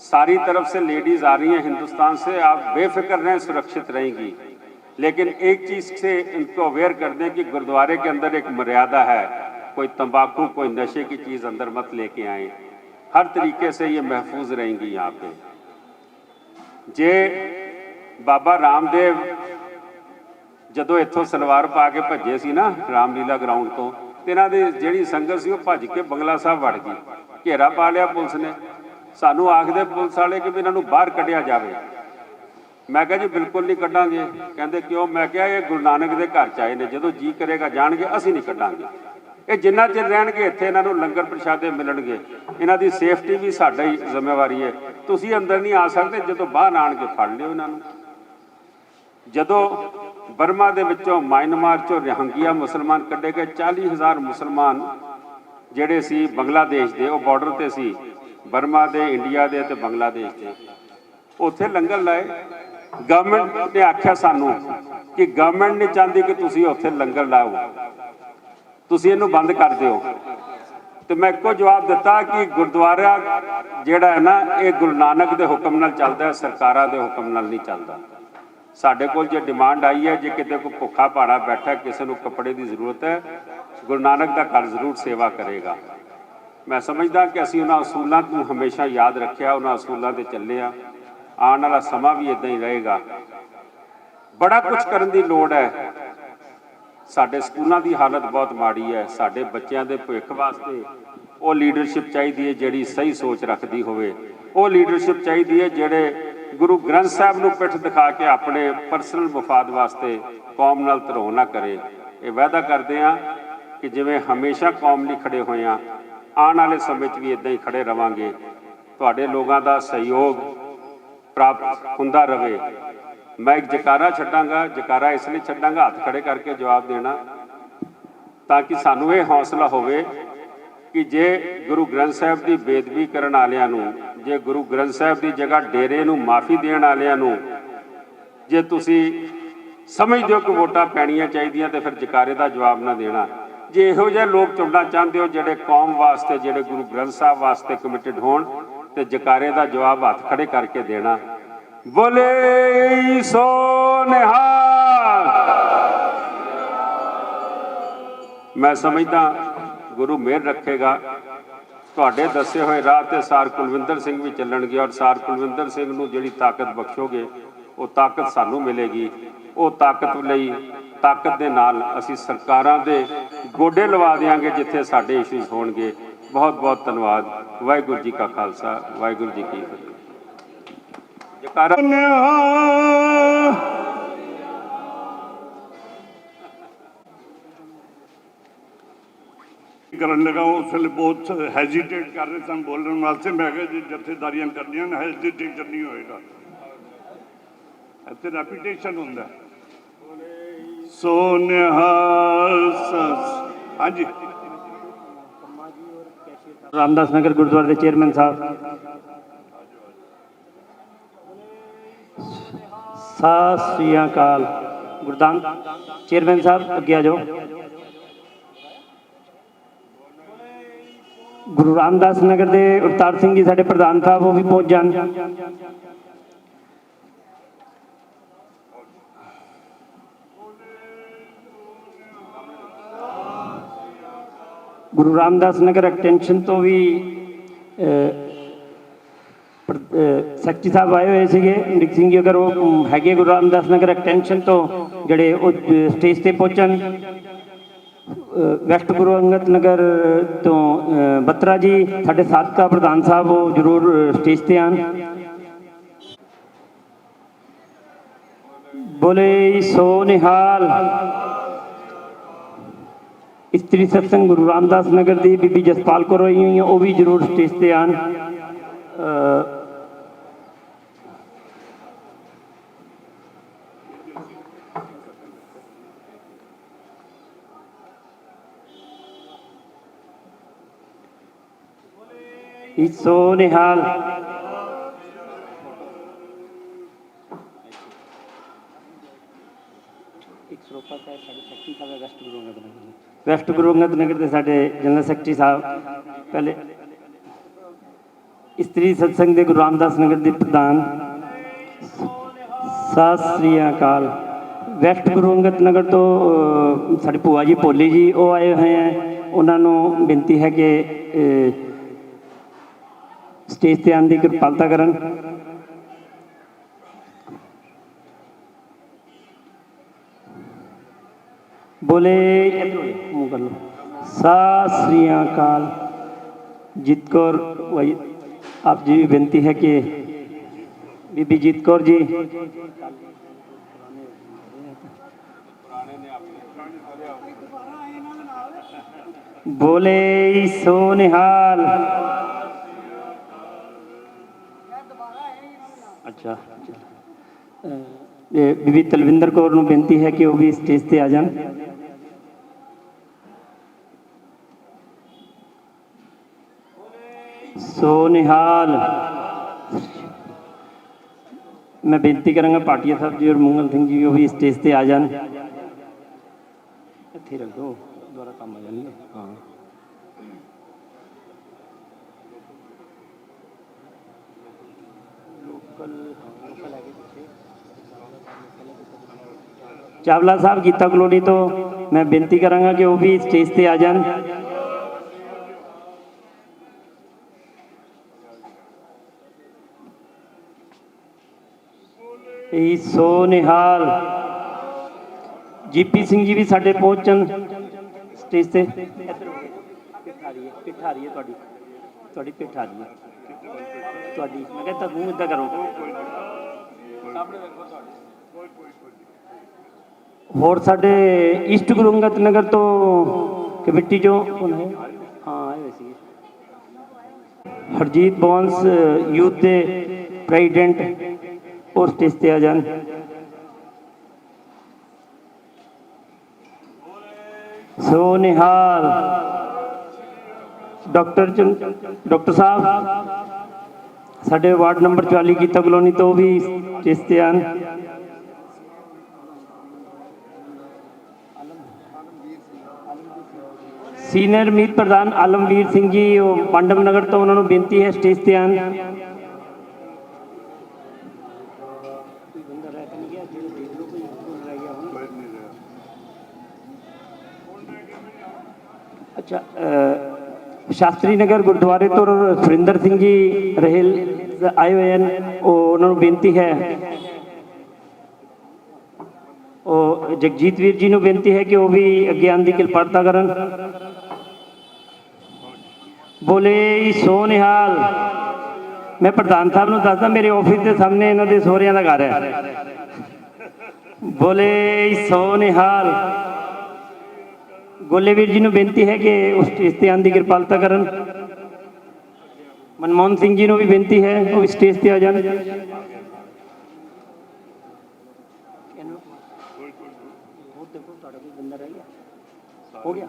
सारी तरफ से लेडीज आ रही हैं हिंदुस्तान से, आप बेफिक्र रहें, सुरक्षित रहेंगी। लेकिन एक चीज़ से इनको अवेयर कर दें कि गुरुद्वारे के अंदर एक मर्यादा है, कोई तंबाकू, कोई नशे की चीज़ अंदर मत लेके आए। हर तरीके से ये महफूज रहेंगी यहाँ पे। जे बाबा रामदेव ਜਦੋਂ ਇੱਥੋਂ ਸਲਵਾਰ ਪਾ ਕੇ ਭੱਜੇ ਸੀ ਨਾ ਰਾਮਲੀਲਾ ਗਰਾਊਂਡ ਤੋਂ, ਤੇ ਇਹਨਾਂ ਦੀ ਜਿਹੜੀ ਸੰਗਤ ਸੀ ਉਹ ਭੱਜ ਕੇ ਬੰਗਲਾ ਸਾਹਿਬ ਵੜ ਗਈ। ਘੇਰਾ ਪਾ ਲਿਆ ਪੁਲਿਸ ਨੇ। ਸਾਨੂੰ ਆਖਦੇ ਪੁਲਿਸ ਵਾਲੇ ਕਿ ਵੀ ਇਹਨਾਂ ਨੂੰ ਬਾਹਰ ਕੱਢਿਆ ਜਾਵੇ। ਮੈਂ ਕਿਹਾ ਜੀ ਬਿਲਕੁਲ ਨਹੀਂ ਕੱਢਾਂਗੇ। ਕਹਿੰਦੇ ਕਿਉਂ? ਮੈਂ ਕਿਹਾ ਇਹ ਗੁਰੂ ਨਾਨਕ ਦੇ ਘਰ 'ਚ ਆਏ ਨੇ, ਜਦੋਂ ਜੀ ਕਰੇਗਾ ਜਾਣਗੇ, ਅਸੀਂ ਨਹੀਂ ਕੱਢਾਂਗੇ। ਇਹ ਜਿੰਨਾ ਚਿਰ ਰਹਿਣਗੇ ਇੱਥੇ ਇਹਨਾਂ ਨੂੰ ਲੰਗਰ ਪ੍ਰਸ਼ਾਦੇ ਮਿਲਣਗੇ। ਇਹਨਾਂ ਦੀ ਸੇਫਟੀ ਵੀ ਸਾਡਾ ਹੀ ਜ਼ਿੰਮੇਵਾਰੀ ਹੈ। ਤੁਸੀਂ ਅੰਦਰ ਨਹੀਂ ਆ ਸਕਦੇ, ਜਦੋਂ ਬਾਹਰ ਆਣਗੇ ਫੜ ਲਿਓ ਇਹਨਾਂ ਨੂੰ। ਜਦੋਂ ਬਰਮਾ ਦੇ ਵਿੱਚੋਂ ਮਾਇਨਮਾਰ ਚੋਂ ਰੋਹਿੰਗਿਆ ਮੁਸਲਮਾਨ ਕੱਢੇ ਗਏ, 40,000 ਮੁਸਲਮਾਨ ਜਿਹੜੇ ਸੀ ਬੰਗਲਾਦੇਸ਼ ਦੇ, ਉਹ ਬਾਰਡਰ ਤੇ ਸੀ, ਬਰਮਾ ਦੇ, ਇੰਡੀਆ ਦੇ ਤੇ ਬੰਗਲਾਦੇਸ਼ ਦੇ, ਉੱਥੇ ਲੰਗਰ ਲਾਏ। ਗਵਰਨਮੈਂਟ ਨੇ ਆਖਿਆ ਸਾਨੂੰ ਕਿ ਗਵਰਨਮੈਂਟ ਨਹੀਂ ਚਾਹੁੰਦੀ ਕਿ ਤੁਸੀਂ ਉੱਥੇ ਲੰਗਰ ਲਾਓ, ਤੁਸੀਂ ਇਹਨੂੰ ਬੰਦ ਕਰ ਦਿਓ। ਤੇ ਮੈਂ ਇੱਕੋ ਜਵਾਬ ਦਿੱਤਾ ਕਿ ਗੁਰਦੁਆਰਾ ਜਿਹੜਾ ਹੈ ਨਾ, ਇਹ ਗੁਰੂ ਨਾਨਕ ਦੇ ਹੁਕਮ ਨਾਲ ਚੱਲਦਾ ਹੈ, ਸਰਕਾਰਾਂ ਦੇ ਹੁਕਮ ਨਾਲ ਨਹੀਂ ਚੱਲਦਾ। ਸਾਡੇ ਕੋਲ ਜੇ ਡਿਮਾਂਡ ਆਈ ਹੈ, ਜੇ ਕਿਤੇ ਕੋਈ ਭੁੱਖਾ ਭਾੜਾ ਬੈਠਾ, ਕਿਸੇ ਨੂੰ ਕੱਪੜੇ ਦੀ ਜ਼ਰੂਰਤ ਹੈ, ਗੁਰੂ ਨਾਨਕ ਦਾ ਘਰ ਜ਼ਰੂਰ ਸੇਵਾ ਕਰੇਗਾ। ਮੈਂ ਸਮਝਦਾ ਕਿ ਅਸੀਂ ਉਹਨਾਂ ਅਸੂਲਾਂ ਨੂੰ ਹਮੇਸ਼ਾ ਯਾਦ ਰੱਖਿਆ, ਉਹਨਾਂ ਅਸੂਲਾਂ ਤੇ ਚੱਲੇ ਆ। ਆਉਣ ਵਾਲਾ ਸਮਾਂ ਵੀ ਇਦਾਂ ਹੀ ਰਹੇਗਾ। ਬੜਾ ਕੁਝ ਕਰਨ ਦੀ ਲੋੜ ਹੈ। ਸਾਡੇ ਸਕੂਲਾਂ ਦੀ ਹਾਲਤ ਬਹੁਤ ਮਾੜੀ ਹੈ। ਸਾਡੇ ਬੱਚਿਆਂ ਦੇ ਭਵਿੱਖ ਵਾਸਤੇ ਉਹ ਲੀਡਰਸ਼ਿਪ ਚਾਹੀਦੀ ਹੈ ਜਿਹੜੀ ਸਹੀ ਸੋਚ ਰੱਖਦੀ ਹੋਵੇ। ਉਹ ਲੀਡਰਸ਼ਿਪ ਚਾਹੀਦੀ ਹੈ ਜਿਹੜੇ ਗੁਰੂ ਗ੍ਰੰਥ ਸਾਹਿਬ ਨੂੰ ਪਿੱਠ ਦਿਖਾ ਕੇ ਆਪਣੇ ਪਰਸਨਲ ਮਫਾਦ ਵਾਸਤੇ ਕੌਮ ਨਾਲ ਧਰੋਹ ਨਾ ਕਰੇ। ਇਹ ਵਾਅਦਾ ਕਰਦੇ ਹਾਂ ਕਿ ਜਿਵੇਂ ਹਮੇਸ਼ਾ ਕੌਮ ਲਈ ਖੜੇ ਹੋਏ ਹਾਂ, ਆਉਣ ਵਾਲੇ ਸਮੇਂ 'ਚ ਵੀ ਇਦਾਂ ਹੀ ਖੜੇ ਰਵਾਂਗੇ। ਤੁਹਾਡੇ ਲੋਕਾਂ ਦਾ ਸਹਿਯੋਗ ਪ੍ਰਾਪਤ ਹੁੰਦਾ ਰਹੇ। ਮੈਂ ਇੱਕ ਜਕਾਰਾ ਛੱਡਾਂਗਾ। ਜਕਾਰਾ ਇਸ ਲਈ ਛੱਡਾਂਗਾ, ਹੱਥ ਖੜੇ ਕਰਕੇ ਜਵਾਬ ਦੇਣਾ, ਤਾਂ ਕਿ ਸਾਨੂੰ ਇਹ ਹੌਸਲਾ ਹੋਵੇ ਕਿ ਜੇ ਗੁਰੂ ਗ੍ਰੰਥ ਸਾਹਿਬ ਦੀ ਬੇਅਦਬੀ ਕਰਨ ਵਾਲਿਆਂ ਨੂੰ, ਜੇ ਗੁਰੂ ਗ੍ਰੰਥ ਸਾਹਿਬ ਦੀ ਜਗ੍ਹਾ ਡੇਰੇ ਨੂੰ ਮਾਫੀ ਦੇਣ ਵਾਲਿਆਂ ਨੂੰ ਜੇ ਤੁਸੀਂ ਸਮਝਦੇ ਹੋ ਕਿ ਵੋਟਾਂ ਪੈਣੀਆਂ ਚਾਹੀਦੀਆਂ, ਤੇ ਫਿਰ ਜਕਾਰੇ ਦਾ ਜਵਾਬ ਨਾ ਦੇਣਾ। ਜੇ ਇਹੋ ਜਿਹੇ ਲੋਕ ਚੁਣਨਾ ਚਾਹੁੰਦੇ ਹੋ ਜਿਹੜੇ ਕੌਮ ਵਾਸਤੇ, ਜਿਹੜੇ ਗੁਰੂ ਗ੍ਰੰਥ ਸਾਹਿਬ ਵਾਸਤੇ ਕਮਿਟਡ ਹੋਣ, ਤੇ ਜਕਾਰੇ ਦਾ ਜਵਾਬ ਹੱਥ ਖੜੇ ਕਰਕੇ ਦੇਣਾ। ਬੋਲੇ ਸੋ ਨਿਹਾਲ। ਮੈਂ ਸਮਝਦਾ ਗੁਰੂ ਮਿਹਰ ਰੱਖੇਗਾ। ਤੁਹਾਡੇ ਦੱਸੇ ਹੋਏ ਰਾਹ ਤੇ ਸਾਰ ਕੁਲਵਿੰਦਰ ਸਿੰਘ ਵੀ ਚੱਲਣਗੇ, ਔਰ ਸਾਰ ਕੁਲਵਿੰਦਰ ਸਿੰਘ ਨੂੰ ਜਿਹੜੀ ਤਾਕਤ ਬਖਸ਼ੋਗੇ, ਉਹ ਤਾਕਤ ਸਾਨੂੰ ਮਿਲੇਗੀ। ਉਹ ਤਾਕਤ ਲਈ, ਤਾਕਤ ਦੇ ਨਾਲ ਅਸੀਂ ਸਰਕਾਰਾਂ ਦੇ ਗੋਡੇ ਲਵਾ ਦਿਆਂਗੇ ਜਿੱਥੇ ਸਾਡੇ ਇਸ਼ੂਜ਼ ਹੋਣਗੇ। ਬਹੁਤ ਬਹੁਤ ਧੰਨਵਾਦ। ਵਾਹਿਗੁਰੂ ਜੀ ਕਾ ਖਾਲਸਾ, ਵਾਹਿਗੁਰੂ ਜੀ ਕੀ ਫਤਿਹ। ਜਕਾਰਾ ਕਰਨ ਲੱਗਾ, ਉਸ ਵੇਲੇ ਬਹੁਤ ਹੈਜ਼ੀਟੇਟ ਕਰ ਰਹੇ ਸਨ ਬੋਲਣ ਵਾਸਤੇ। ਮੈਂ ਕਿਹਾ ਜੀ ਜਥੇਦਾਰੀਆਂ ਕਰਨੀਆਂ ਨਾ, ਹੈਜ਼ੀਟੇਟ ਨਹੀਂ ਹੋਏਗਾ, ਇੱਥੇ ਰੈਪੀਟੇਸ਼ਨ ਹੁੰਦਾ। ਸੋ ਨਿਹਾਲ। ਹਾਂਜੀ, ਰਾਮਦਾਸ ਨਗਰ ਗੁਰਦੁਆਰੇ ਦੇ ਚੇਅਰਮੈਨ ਸਾਹਿਬ, ਸਤਿ ਸ੍ਰੀ ਅਕਾਲ। ਗੁਰਦਾਨ ਚੇਅਰਮੈਨ ਸਾਹਿਬ ਅੱਗੇ ਆ ਜਾਓ। ਗੁਰੂ ਰਾਮਦਾਸ ਨਗਰ ਦੇ ਅਵਤਾਰ ਸਿੰਘ ਜੀ ਸਾਡੇ ਪ੍ਰਧਾਨ ਸਾਹਿਬ, ਉਹ ਵੀ ਪਹੁੰਚ ਜਾਣ। ਗੁਰੂ ਰਾਮਦਾਸ ਨਗਰ ਐਕਸਟੈਂਸ਼ਨ ਤੋਂ ਵੀ ਸੈਕਟਰੀ ਸਾਹਿਬ ਆਏ ਹੋਏ ਸੀਗੇ, ਅਮਰੀਕ ਸਿੰਘ ਜੀ, ਅਗਰ ਉਹ ਹੈਗੇ ਗੁਰੂ ਰਾਮਦਾਸ ਨਗਰ ਐਕਸਟੈਂਸ਼ਨ ਤੋਂ, ਜਿਹੜੇ ਉਹ ਸਟੇਜ ਤੇ ਪਹੁੰਚਣ। ਵੈਸਟ ਗੁਰੂ ਅੰਗਦ ਨਗਰ ਤੋਂ ਬੱਤਰਾ ਜੀ ਸਾਡੇ ਸਾਬਕਾ ਪ੍ਰਧਾਨ ਸਾਹਿਬ, ਉਹ ਜ਼ਰੂਰ ਸਟੇਜ ਤੇ ਆਣ। ਬੋਲੇ ਸੋ ਨਿਹਾਲ। ਇਸਤਰੀ ਸਤਸੰਗ ਗੁਰੂ ਰਾਮਦਾਸ ਨਗਰ ਦੀ ਬੀਬੀ ਜਸਪਾਲ ਕੌਰ ਹੋਈ ਹੋਈ, ਉਹ ਵੀ ਜ਼ਰੂਰ ਸਟੇਜ ਤੇ ਆਣ। ਸੋ ਨਿਹਾਲ। ਵੈਸਟ ਗੁਰੂ ਅੰਗਦ ਨਗਰ ਦੇ ਸਾਡੇ ਜਨਰਲ ਸੈਕਟਰੀ ਸਾਹਿਬ, ਪਹਿਲੇ ਇਸਤਰੀ ਸਤਸੰਗ ਦੇ ਗੁਰੂ ਰਾਮਦਾਸ ਨਗਰ ਦੇ ਪ੍ਰਧਾਨ, ਸਤਿ ਸ੍ਰੀ ਅਕਾਲ। ਵੈਸਟ ਗੁਰੂ ਅੰਗਦ ਨਗਰ ਤੋਂ ਸਾਡੇ ਭੂਆ ਜੀ ਭੋਲੀ ਜੀ, ਉਹ ਆਏ ਹੋਏ ਹੈ। ਉਹਨਾਂ ਨੂੰ ਬੇਨਤੀ ਹੈ ਕਿ ਸਟੇਜ ਤੇ ਆਉਣ ਦੀ ਕਿਰਪਾਲਤਾ ਕਰਨ। बोले सत श्री अकाल। जीत कौर वही आप जी विनती है कि बीबी जीत कौर जी बोले सो निहाल। अच्छा बीबी तलविंदर कौर ਨੂੰ ਬੇਨਤੀ ਹੈ ਕਿ ਉਹ ਵੀ ਸਟੇਜ ਤੇ ਆ ਜਾਣ। ਸੋ ਨਿਹਾਲ। मैं बेनती करांगा भाटिया साहब जी और मंगल सिंह जी वो भी स्टेज पे आ जान। इत्थे रख दो दोबारा काम आ जाएंगे। हाँ चावला साहब गीता कलोनी तो मैं बेनती करांगा कि वो भी स्टेज पे आ जान। सो निहाल। जीपी सिंह जी भी साढ़े पहुंचन स्टेज से। पिठ आ रही है पिठ आ रही है थोड़ी पिठ आ रही है थोड़ी। मैं कहता मूँह इदा करो। होर साढ़े ईस्ट गुरु अंगद नगर तो कमेटी जो हाँ आए हुए सी हरजीत बॉन्स यूथ के प्रेजिडेंट और स्टेज पे आ जान। सो निहाल। डॉक्टर साहब साढ़े वार्ड नंबर 44 गीता कलोनी तो भी स्टेज पे आन। सीनियर मीत प्रधान आलमवीर सिंह जी पांडव नगर तो उन्होंने बेनती है स्टेज पे आन। अच्छा शास्त्री नगर गुरुद्वारे तो सुरिंदर सिंह जी रहेल आए हुए हैं उन्होंने बेनती है और जगजीत वीर जी ने बेनती है कि वो भी अगे आने की कृपालता करन। बोले सो निहाल। मैं प्रधान साहब ने दसदा मेरे ऑफिस के सामने इन्हों के सोहरिया का घर है। बोले सो निहाल। गोले वीर जी ने बेनती है कि उस स्टेज पे आने की कृपालता करन। मनमोहन सिंह जी ने भी बेनती है वो स्टेज पे आ जान। हो गया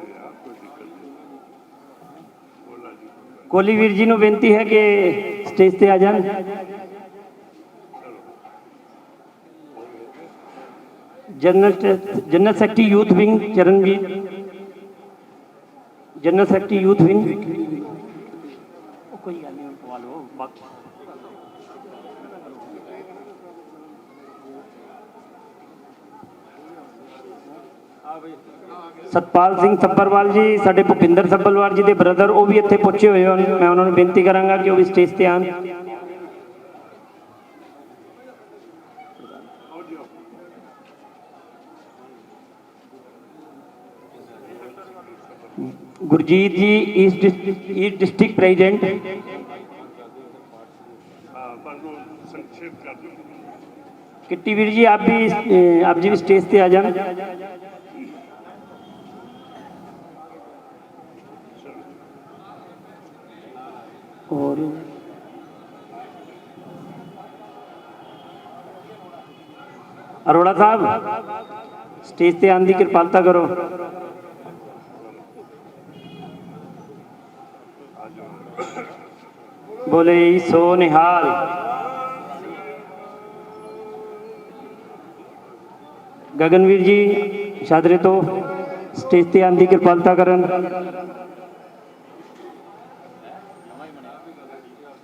कोहली वीर जी ने बेनती है कि स्टेज पे आ जान। General secretary youth wing Charanjit general secretary youth wing कोई गल नहीं पवा लो बाकी सतपाल सिंह सब्बरवाल जी साढ़े भुपिंदर सब्बरवाल जी के ब्रदर वो भी इतने पहुंचे हुए हैं। मैं उन्होंने बेनती करांगा कि वो भी स्टेज पे आन। गुरजीत जी east district president. Kitty Veer ji आप जी भी स्टेज पे आ जान। और अरोड़ा साहब स्टेज पे आने की कृपालता करो। बोले सो निहाल। गगनवीर जी शादरे तो स्टेज पे आने की कृपालता करन।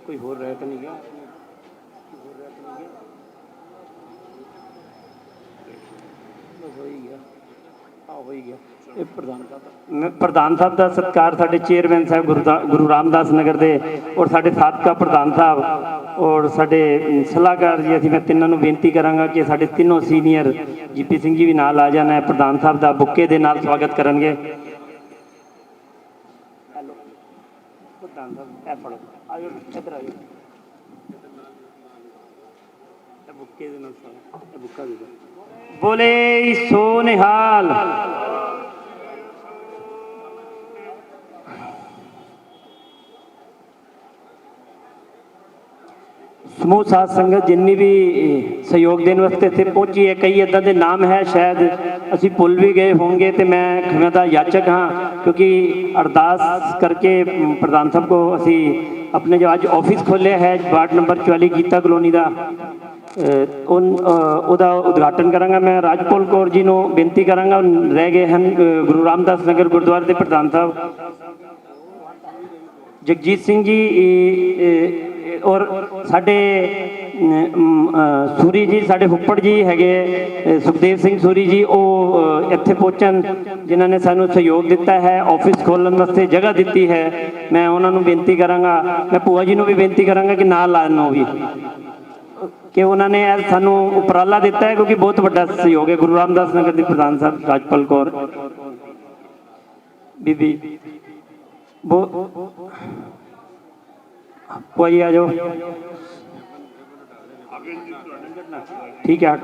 कोई होर रह तो नहीं गया हो ही गया। प्रधान साहब का सत्कार साढ़े चेयरमैन साहब गुरु रामदास नगर के और साढ़े साबका प्रधान साहब और साढ़े सलाहकार जी अभी मैं तिनों को बेनती करांगा कि साढ़े तीनों सीनियर जीपी सिंह जी भी नाल आ जाना है। प्रधान साहब का बुक्के के नाल स्वागत करेंगे। बोले सो निहाल। ਸਮੂਹ ਸਾਧ ਸੰਗਤ ਜਿੰਨੀ ਵੀ ਸਹਿਯੋਗ ਦੇਣ ਵਾਸਤੇ ਇੱਥੇ ਪਹੁੰਚੀ ਹੈ, ਕਈ ਇੱਦਾਂ ਦੇ ਨਾਮ ਹੈ ਸ਼ਾਇਦ ਅਸੀਂ ਭੁੱਲ ਵੀ ਗਏ ਹੋਣਗੇ ਤੇ ਮੈਂ ਖਿਮਾ ਦਾ ਯਾਚਕ ਹਾਂ, ਕਿਉਂਕਿ ਅਰਦਾਸ ਕਰਕੇ ਪ੍ਰਧਾਨ ਸਾਹਿਬ ਕੋ ਅਸੀਂ ਆਪਣੇ ਜੋ ਅੱਜ ਆਫਿਸ ਖੋਲ੍ਹਿਆ ਹੈ ਵਾਰਡ ਨੰਬਰ 44 ਗੀਤਾ ਕਲੋਨੀ ਦਾ, ਉਹਦਾ ਉਦਘਾਟਨ ਕਰਾਂਗਾ। ਮੈਂ ਰਾਜਪਾਲ ਕੌਰ ਜੀ ਨੂੰ ਬੇਨਤੀ ਕਰਾਂਗਾ, ਰਹਿ ਗਏ ਹਨ ਗੁਰੂ ਰਾਮਦਾਸ ਨਗਰ ਗੁਰਦੁਆਰੇ ਦੇ ਪ੍ਰਧਾਨ ਸਾਹਿਬ ਜਗਜੀਤ ਸਿੰਘ ਜੀ ਔਰ ਸਾਡੇ ਸੂਰੀ ਜੀ, ਸਾਡੇ ਫੁੱਫੜ ਜੀ ਹੈਗੇ ਸੁਖਦੇਵ ਸਿੰਘ ਸੂਰੀ ਜੀ, ਉਹ ਇੱਥੇ ਪਹੁੰਚਣ ਜਿਨ੍ਹਾਂ ਨੇ ਸਾਨੂੰ ਸਹਿਯੋਗ ਦਿੱਤਾ ਹੈ, ਆਫਿਸ ਖੋਲ੍ਹਣ ਵਾਸਤੇ ਜਗ੍ਹਾ ਦਿੱਤੀ ਹੈ। ਮੈਂ ਉਹਨਾਂ ਨੂੰ ਬੇਨਤੀ ਕਰਾਂਗਾ, ਮੈਂ ਭੂਆ ਜੀ ਨੂੰ ਵੀ ਬੇਨਤੀ ਕਰਾਂਗਾ ਕਿ ਨਾਲ ਲਾਣ ਵੀ, ਕਿ ਉਹਨਾਂ ਨੇ ਸਾਨੂੰ ਉਪਰਾਲਾ ਦਿੱਤਾ ਹੈ, ਕਿਉਂਕਿ ਬਹੁਤ ਵੱਡਾ ਸਹਿਯੋਗ ਹੈ। ਗੁਰੂ ਰਾਮਦਾਸ ਨਗਰ ਦੇ ਪ੍ਰਧਾਨ ਸਾਹਿਬ ਰਾਜਪਾਲ ਕੌਰ ਬੀਬੀ ਭੂਆ ਜੀ ਆ ਜਾਓ, ਠੀਕ ਹੈ।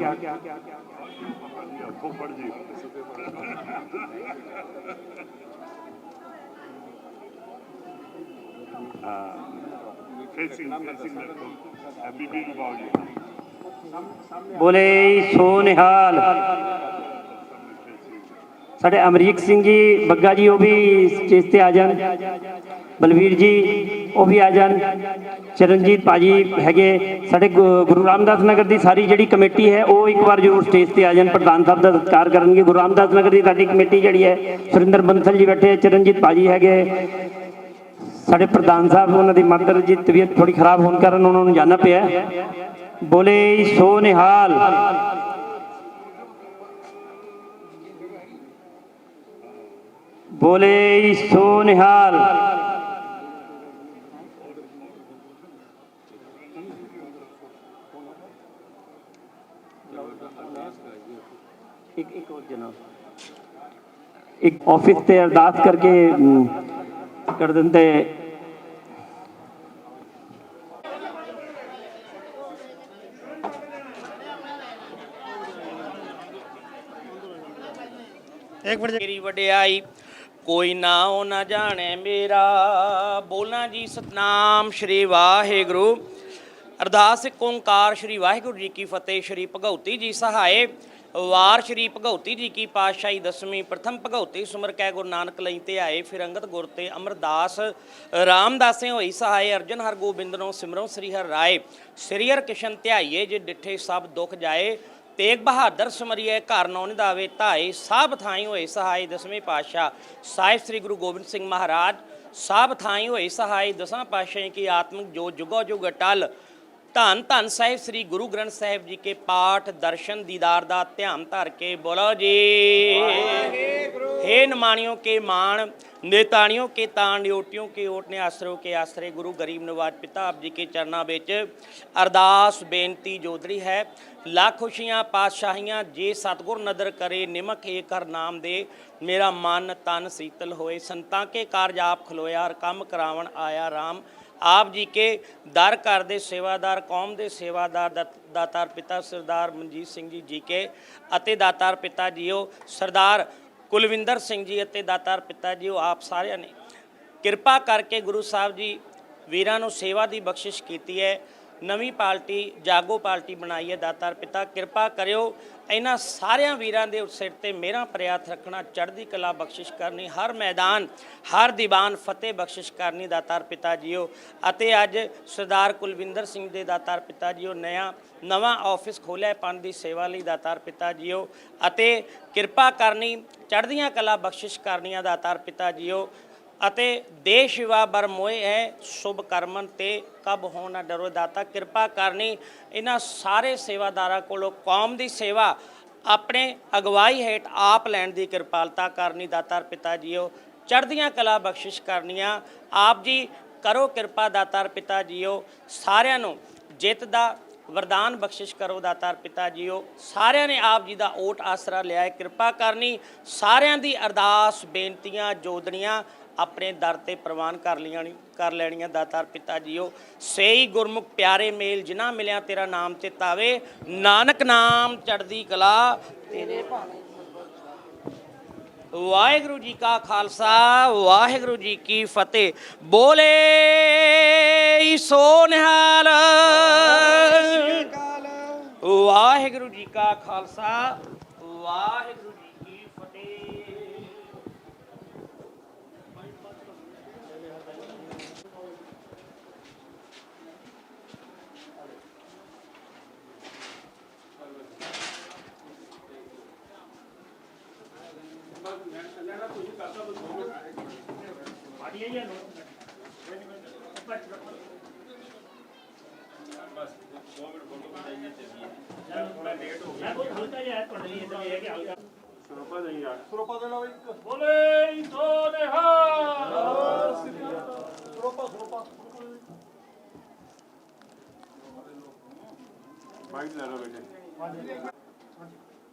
ਬੋਲੇ ਸੋ ਨਿਹਾਲ। ਸਾਡੇ ਅਮਰੀਕ ਸਿੰਘ ਜੀ ਬੱਗਾ ਜੀ ਉਹ ਵੀ ਸਟੇਜ ਤੇ ਆ ਜਾਣ, ਬਲਵੀਰ ਜੀ ਉਹ ਵੀ ਆ ਜਾਣ, ਚਰਨਜੀਤ ਭਾਜੀ ਹੈਗੇ ਸਾਡੇ ਗੁਰੂ ਰਾਮਦਾਸ ਨਗਰ ਦੀ ਸਾਰੀ ਜਿਹੜੀ ਕਮੇਟੀ ਹੈ ਉਹ ਇੱਕ ਵਾਰ ਜ਼ਰੂਰ ਸਟੇਜ ਤੇ ਆ ਜਾਣ, ਪ੍ਰਧਾਨ ਸਾਹਿਬ ਦਾ ਸਤਿਕਾਰ ਕਰਨਗੇ। ਗੁਰੂ ਰਾਮਦਾਸ ਨਗਰ ਦੀ ਸਾਡੀ ਕਮੇਟੀ ਜਿਹੜੀ ਹੈ, ਸੁਰਿੰਦਰ ਬੰਸਲ ਜੀ ਬੈਠੇ, ਚਰਨਜੀਤ ਭਾਜੀ ਹੈਗੇ ਸਾਡੇ ਪ੍ਰਧਾਨ ਸਾਹਿਬ, ਉਹਨਾਂ ਦੀ ਮਾਤਰ ਜੀ ਤਬੀਅਤ ਥੋੜੀ ਖਰਾਬ ਹੋਣ ਕਾਰਨ ਉਹਨਾਂ ਨੂੰ ਜਾਣਾ ਪਿਆ। ਬੋਲੇ ਸੋ ਨਿਹਾਲ। ਬੋਲੇ ਸੋ ਨਿਹਾਲ। ਇੱਕ ਹੋਰ ਜਨਾਬ, ਇੱਕ ਆਫਿਸ ਤੇ ਅਰਦਾਸ ਕਰਕੇ ਕਰ ਦਿੰਦੇ। ਮੇਰੀ ਵਡਿਆਈ ਕੋਈ ਨਾ ਉਹ ਨਾ ਜਾਣੇ ਮੇਰਾ, ਬੋਲਣਾ ਜੀ ਸਤਨਾਮ ਸ਼੍ਰੀ ਵਾਹਿਗੁਰੂ। ਅਰਦਾਸ ਇੱਕ ਓੰਕਾਰ ਸ਼੍ਰੀ ਵਾਹਿਗੁਰੂ ਜੀ ਕੀ ਫਤਿਹ। ਸ਼੍ਰੀ ਭਗਉਤੀ ਜੀ ਸਹਾਏ ਵਾਰ ਸ਼੍ਰੀ ਭਗਉਤੀ ਜੀ ਕੀ ਪਾਤਸ਼ਾਹੀ ਦਸਵੀਂ ਪ੍ਰਥਮ ਭਗਉਤੀ ਸੁਮਰ ਕੈ ਗੁਰੂ ਨਾਨਕ ਲਈ ਤੇ ਆਏ, ਫਿਰ ਅੰਗਦ ਗੁਰ ਤੇ ਅਮਰਦਾਸ ਰਾਮਦਾਸੇ ਹੋਈ ਸਹਾਏ। ਅਰਜਨ ਹਰ ਗੋਬਿੰਦਨੋਂ ਸਿਮਰੋ ਸ੍ਰੀ ਹਰਿ ਰਾਏ, ਸ੍ਰੀ ਹਰਿ ਕਿਸ਼ਨ ਧਿਆਈਏ ਜੇ ਡਿਠੇ ਸਭ ਦੁੱਖ ਜਾਏ। ਤੇਗ ਬਹਾਦਰ ਸਮਰੀਏ ਘਰ ਨੌ ਨਿਧਾਵੇ ਧਾਏ, ਸਭ ਥਾਈ ਹੋਏ ਸਹਾਈ ਦਸਵੇਂ ਪਾਤਸ਼ਾਹ ਸਾਹਿਬ ਸ੍ਰੀ ਗੁਰੂ ਗੋਬਿੰਦ ਸਿੰਘ ਮਹਾਰਾਜ। ਸਭ ਥਾਈ ਹੋਏ ਸਹਾਈ ਦਸਾਂ ਪਾਤਸ਼ਾਹ ਕੀ ਆਤਮਿਕ ਜੋ ਜੁਗੋ ਜੁਗ ਅਟਲ। ਧੰਨ ਧੰਨ ਸਾਹਿਬ ਸ੍ਰੀ ਗੁਰੂ ਗ੍ਰੰਥ ਸਾਹਿਬ ਜੀ ਕੇ ਪਾਠ ਦਰਸ਼ਨ ਦੀਦਾਰ ਦਾ ਧਿਆਨ ਧਰ ਕੇ ਬੋਲੋ ਜੀ। हे ਨਿਮਾਣਿयों के मान, नेताणियों के ताण, ਓਟਿयों के ओट ने आसरों के आसरे। गुरु गरीब नवाज पिता आप जी के चरणों ਵਿੱਚ ਅਰਦਾਸ ਬੇਨਤੀ ਜੋਦੜੀ ਹੈ। ਲੱਖ ਖੁਸ਼ੀਆਂ ਪਾਤਸ਼ਾਹੀਆਂ ਜੇ ਸਤਿਗੁਰ ਨਦਰ ਕਰੇ, ਨਿਮਕ ਏਕ ਹਰ ਨਾਮ ਦੇ ਮੇਰਾ ਮਨ ਤਨ ਸੀਤਲ ਹੋਏ। ਸੰਤਾਂ ਕੇ ਕਾਰਜ ਆਪ ਖਲੋਇਆ, ਹਰ ਕੰਮ ਕਰਾਵਣ ਆਇਆ ਰਾਮ। ਆਪ ਜੀ ਕੇ ਦਰ ਘਰ ਦੇ ਸੇਵਾਦਾਰ, ਕੌਮ ਦੇ ਸੇਵਾਦਾਰ ਦਾਤਾਰ ਪਿਤਾ ਸਰਦਾਰ ਮਨਜੀਤ ਸਿੰਘ ਜੀ ਕੇ ਅਤੇ ਦਾਤਾਰ ਪਿਤਾ ਜੀਓ ਸਰਦਾਰ ਕੁਲਵਿੰਦਰ ਸਿੰਘ ਜੀ ਅਤੇ ਦਾਤਾਰ ਪਿਤਾ ਜੀਓ, ਆਪ ਸਾਰਿਆਂ ਨੇ ਕਿਰਪਾ ਕਰਕੇ ਗੁਰੂ ਸਾਹਿਬ ਜੀ ਵੀਰਾਂ ਨੂੰ ਸੇਵਾ ਦੀ ਬਖਸ਼ਿਸ਼ ਕੀਤੀ ਹੈ। ਨਵੀਂ ਪਾਰਟੀ ਜਾਗੋ ਪਾਰਟੀ ਬਣਾਈ ਹੈ। ਦਾਤਾਰ ਪਿਤਾ ਕਿਰਪਾ ਕਰਿਓ ਇਹਨਾਂ ਸਾਰਿਆਂ ਵੀਰਾਂ ਦੇ ਸਿਰ ਤੇ ਮੇਰਾ ਪ੍ਰਿਆਤ ਰੱਖਣਾ, ਚੜ੍ਹਦੀ ਕਲਾ ਬਖਸ਼ਿਸ਼ ਕਰਨੀ, ਹਰ ਮੈਦਾਨ ਹਰ ਦੀਵਾਨ ਫਤਿਹ ਬਖਸ਼ਿਸ਼ ਕਰਨੀ ਦਾਤਾਰ ਪਿਤਾ ਜੀਓ। ਅਤੇ ਅੱਜ ਸਰਦਾਰ ਕੁਲਵਿੰਦਰ ਸਿੰਘ ਦੇ ਦਾਤਾਰ ਪਿਤਾ ਜੀਓ ਨਵਾਂ ਆਫਿਸ ਖੋਲ੍ਹਿਆ ਪੰਨ ਦੀ ਸੇਵਾ ਲਈ ਦਾਤਾਰ ਪਿਤਾ ਜੀਓ। ਅਤੇ ਕਿਰਪਾ ਕਰਨੀ, ਚੜ੍ਹਦੀਆਂ ਕਲਾ ਬਖਸ਼ਿਸ਼ ਕਰਨੀਆਂ ਦਾਤਾਰ ਪਿਤਾ ਜੀਓ। ਅਤੇ ਦੇਸ਼ ਸੇਵਾ ਬਰ ਮੋਏ ਹੈ, ਸ਼ੁਭ ਕਰਮਨ ਤੇ ਕਬ ਹੋ ਨਾ ਡਰੋ। ਦਾਤਾ ਕਿਰਪਾ ਕਰਨੀ ਇਹਨਾਂ ਸਾਰੇ ਸੇਵਾਦਾਰਾਂ ਕੋਲੋਂ ਕੌਮ ਦੀ ਸੇਵਾ ਆਪਣੇ ਅਗਵਾਈ ਹੇਠ ਆਪ ਲੈਣ ਦੀ ਕਿਰਪਾਲਤਾ ਕਰਨੀ ਦਾਤਾਰ ਪਿਤਾ ਜੀਓ। ਚੜ੍ਹਦੀਆਂ ਕਲਾ ਬਖਸ਼ਿਸ਼ ਕਰਨੀਆਂ ਆਪ ਜੀ ਕਰੋ ਕਿਰਪਾ ਦਾਤਾਰ ਪਿਤਾ ਜੀਓ। ਸਾਰਿਆਂ ਨੂੰ ਜਿੱਤ ਦਾ ਵਰਦਾਨ ਬਖਸ਼ਿਸ਼ ਕਰੋ ਦਾਤਾਰ ਪਿਤਾ ਜੀਓ। ਸਾਰਿਆਂ ਨੇ ਆਪ ਜੀ ਦਾ ਓਟ ਆਸਰਾ ਲਿਆ ਹੈ, ਕਿਰਪਾ ਕਰਨੀ ਸਾਰਿਆਂ ਦੀ ਅਰਦਾਸ ਬੇਨਤੀਆਂ ਜੋਦੜੀਆਂ ਆਪਣੇ ਦਰ ਤੇ ਪ੍ਰਵਾਨ ਕਰ ਲੈਣੀਆਂ ਦਾਤਾਰ ਪਿਤਾ ਜੀਓ। ਸਹੀ ਗੁਰਮੁਖ ਪਿਆਰੇ ਮੇਲ ਜਿਨ੍ਹਾਂ ਮਿਲਿਆ ਤੇਰਾ ਨਾਮ ਤੇ ਤਾਵੇ, ਨਾਨਕ ਨਾਮ ਚੜ੍ਹਦੀ ਕਲਾ ਤੇਰੇ ਭਾਣੇ। ਵਾਹਿਗੁਰੂ ਜੀ ਕਾ ਖਾਲਸਾ ਵਾਹਿਗੁਰੂ ਜੀ ਕੀ ਫਤਿਹ। ਬੋਲੇ ਸੋ ਨਿਹਾਲ। ਵਾਹਿਗੁਰੂ ਜੀ ਕਾ ਖਾਲਸਾ ਵਾਹਿਗੁਰੂ ਜੀ ਕੀ ਫਤਿਹ।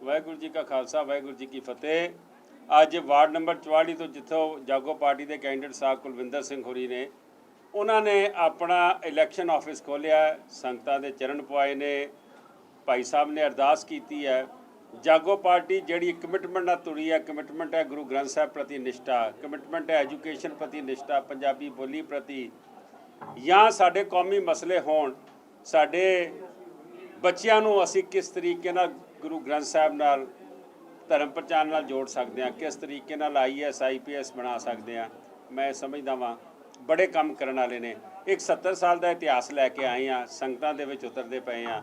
ਵਾਹਿਗੁਰੂ ਜੀ ਕਾ ਖਾਲਸਾ ਵਾਹਿਗੁਰੂ ਜੀ ਕੀ ਫਤਿਹ। ਅੱਜ ਵਾਰਡ ਨੰਬਰ 44 ਤੋਂ ਜਿੱਥੋਂ ਜਾਗੋ ਪਾਰਟੀ ਦੇ ਕੈਂਡੀਡੇਟ ਸਾਹਿਬ ਕੁਲਵਿੰਦਰ ਸਿੰਘ ਹੋਰੀ ਨੇ, ਉਹਨਾਂ ਨੇ ਆਪਣਾ ਇਲੈਕਸ਼ਨ ਆਫਿਸ ਖੋਲ੍ਹਿਆ, ਸੰਗਤਾਂ ਦੇ ਚਰਨ ਪਵਾਏ ਨੇ। ਭਾਈ ਸਾਹਿਬ ਨੇ ਅਰਦਾਸ ਕੀਤੀ ਹੈ। ਜਾਗੋ ਪਾਰਟੀ ਜਿਹੜੀ ਕਮਿਟਮੈਂਟ ਨਾਲ ਤੁਰੀ ਹੈ, ਕਮਿਟਮੈਂਟ ਹੈ ਗੁਰੂ ਗ੍ਰੰਥ ਸਾਹਿਬ ਪ੍ਰਤੀ ਨਿਸ਼ਠਾ, ਕਮਿਟਮੈਂਟ ਹੈ ਐਜੂਕੇਸ਼ਨ ਪ੍ਰਤੀ ਨਿਸ਼ਠਾ, ਪੰਜਾਬੀ ਬੋਲੀ ਪ੍ਰਤੀ, ਜਾਂ ਸਾਡੇ ਕੌਮੀ ਮਸਲੇ ਹੋਣ, ਸਾਡੇ ਬੱਚਿਆਂ ਨੂੰ ਅਸੀਂ ਕਿਸ ਤਰੀਕੇ ਨਾਲ ਗੁਰੂ ਗ੍ਰੰਥ ਸਾਹਿਬ ਨਾਲ ਧਰਮ ਪ੍ਰਚਾਰ ਨਾਲ ਜੋੜ ਸਕਦੇ ਹਾਂ, ਕਿਸ ਤਰੀਕੇ ਨਾਲ IAS IPS ਬਣਾ ਸਕਦੇ ਹਾਂ। ਮੈਂ ਸਮਝਦਾ ਵਾਂ ਬੜੇ ਕੰਮ ਕਰਨ ਵਾਲੇ ਨੇ। ਇੱਕ 70 ਸਾਲ ਦਾ ਇਤਿਹਾਸ ਲੈ ਕੇ ਆਏ ਹਾਂ, ਸੰਗਤਾਂ ਦੇ ਵਿੱਚ ਉਤਰਦੇ ਪਏ ਹਾਂ।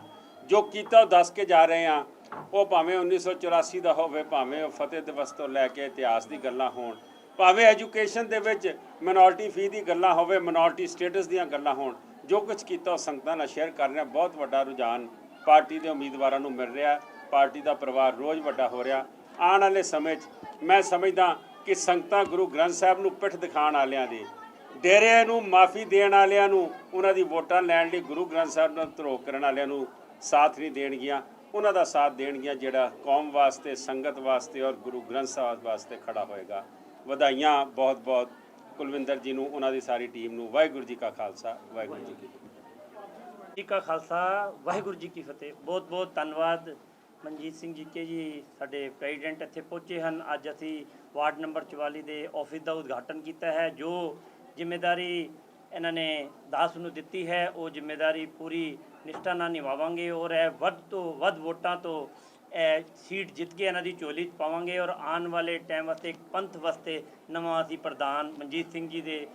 ਜੋ ਕੀਤਾ ਉਹ ਦੱਸ ਕੇ ਜਾ ਰਹੇ ਹਾਂ, ਉਹ ਭਾਵੇਂ 1984 ਦਾ ਹੋਵੇ, ਭਾਵੇਂ ਉਹ ਫਤਿਹ ਦਿਵਸ ਤੋਂ ਲੈ ਕੇ ਇਤਿਹਾਸ ਦੀ ਗੱਲਾਂ ਹੋਣ, ਭਾਵੇਂ ਐਜੂਕੇਸ਼ਨ ਦੇ ਵਿੱਚ ਮਿਨੋਰਟੀ ਫੀ ਦੀ ਗੱਲਾਂ ਹੋਵੇ, ਮਿਨੋਰਟੀ ਸਟੇਟਸ ਦੀਆਂ ਗੱਲਾਂ ਹੋਣ। ਜੋ ਕੁਝ ਕੀਤਾ ਉਹ ਸੰਗਤਾਂ ਨਾਲ ਸ਼ੇਅਰ ਕਰ ਰਹੇ ਹਾਂ। ਬਹੁਤ ਵੱਡਾ ਰੁਝਾਨ ਪਾਰਟੀ ਦੇ ਉਮੀਦਵਾਰਾਂ ਨੂੰ ਮਿਲ ਰਿਹਾ। ਪਾਰਟੀ ਦਾ ਪਰਿਵਾਰ ਰੋਜ਼ ਵੱਡਾ ਹੋ ਰਿਹਾ। ਆਉਣ ਵਾਲੇ ਸਮੇਂ 'ਚ ਮੈਂ ਸਮਝਦਾ ਕਿ ਸੰਗਤਾਂ ਗੁਰੂ ਗ੍ਰੰਥ ਸਾਹਿਬ ਨੂੰ ਪਿੱਠ ਦਿਖਾਉਣ ਵਾਲਿਆਂ ਦੀ, ਡੇਰਿਆਂ ਨੂੰ ਮਾਫੀ ਦੇਣ ਵਾਲਿਆਂ ਨੂੰ, ਉਹਨਾਂ ਦੀ ਵੋਟਾਂ ਲੈਣ ਲਈ ਗੁਰੂ ਗ੍ਰੰਥ ਸਾਹਿਬ ਨਾਲ ਧਰੋਹ ਕਰਨ ਵਾਲਿਆਂ ਨੂੰ ਸਾਥ ਨਹੀਂ ਦੇਣਗੀਆਂ। ਉਹਨਾਂ ਦਾ ਸਾਥ ਦੇਣਗੀਆਂ ਜਿਹੜਾ ਕੌਮ ਵਾਸਤੇ, ਸੰਗਤ ਵਾਸਤੇ ਔਰ ਗੁਰੂ ਗ੍ਰੰਥ ਸਾਹਿਬ ਵਾਸਤੇ ਖੜਾ ਹੋਏਗਾ। ਵਧਾਈਆਂ ਬਹੁਤ ਬਹੁਤ ਕੁਲਵਿੰਦਰ ਜੀ ਨੂੰ, ਉਹਨਾਂ ਦੀ ਸਾਰੀ ਟੀਮ ਨੂੰ। ਵਾਹਿਗੁਰੂ ਜੀ ਕਾ ਖਾਲਸਾ ਵਾਹਿਗੁਰੂ ਜੀ ਕੀ ਫਤਿਹ। ਜੀ ਕਾ ਖਾਲਸਾ ਵਾਹਿਗੁਰੂ ਜੀ ਕੀ ਫਤਿਹ। ਬਹੁਤ ਬਹੁਤ ਧੰਨਵਾਦ ਮਨਜੀਤ ਸਿੰਘ ਜੀਕੇ ਜੀ, ਸਾਡੇ ਪ੍ਰੈਜ਼ੀਡੈਂਟ ਇੱਥੇ ਪਹੁੰਚੇ ਹਨ। ਅੱਜ ਅਸੀਂ ਵਾਰਡ ਨੰਬਰ 44 ਦੇ ਆਫਿਸ ਦਾ ਉਦਘਾਟਨ ਕੀਤਾ ਹੈ। ਜੋ ਜ਼ਿੰਮੇਵਾਰੀ ਇਹਨਾਂ ਨੇ ਦਾਸ ਨੂੰ ਦਿੱਤੀ ਹੈ, ਉਹ ਜ਼ਿੰਮੇਵਾਰੀ ਪੂਰੀ ਨਿਸ਼ਠਾ ਨਾਲ ਨਿਭਾਵਾਂਗੇ ਔਰ ਇਹ ਵੱਧ ਤੋਂ ਵੱਧ ਵੋਟਾਂ ਤੋਂ ਇਹ ਸੀਟ ਜਿੱਤ ਕੇ ਇਹਨਾਂ ਦੀ ਝੋਲੀ 'ਚ ਪਾਵਾਂਗੇ। ਔਰ ਆਉਣ ਵਾਲੇ ਟਾਈਮ ਵਾਸਤੇ ਇੱਕ ਪੰਥ ਵਾਸਤੇ ਨਵਾਂ ਅਸੀਂ ਪ੍ਰਧਾਨ ਮਨਜੀਤ ਸਿੰਘ ਜੀ ਦੇ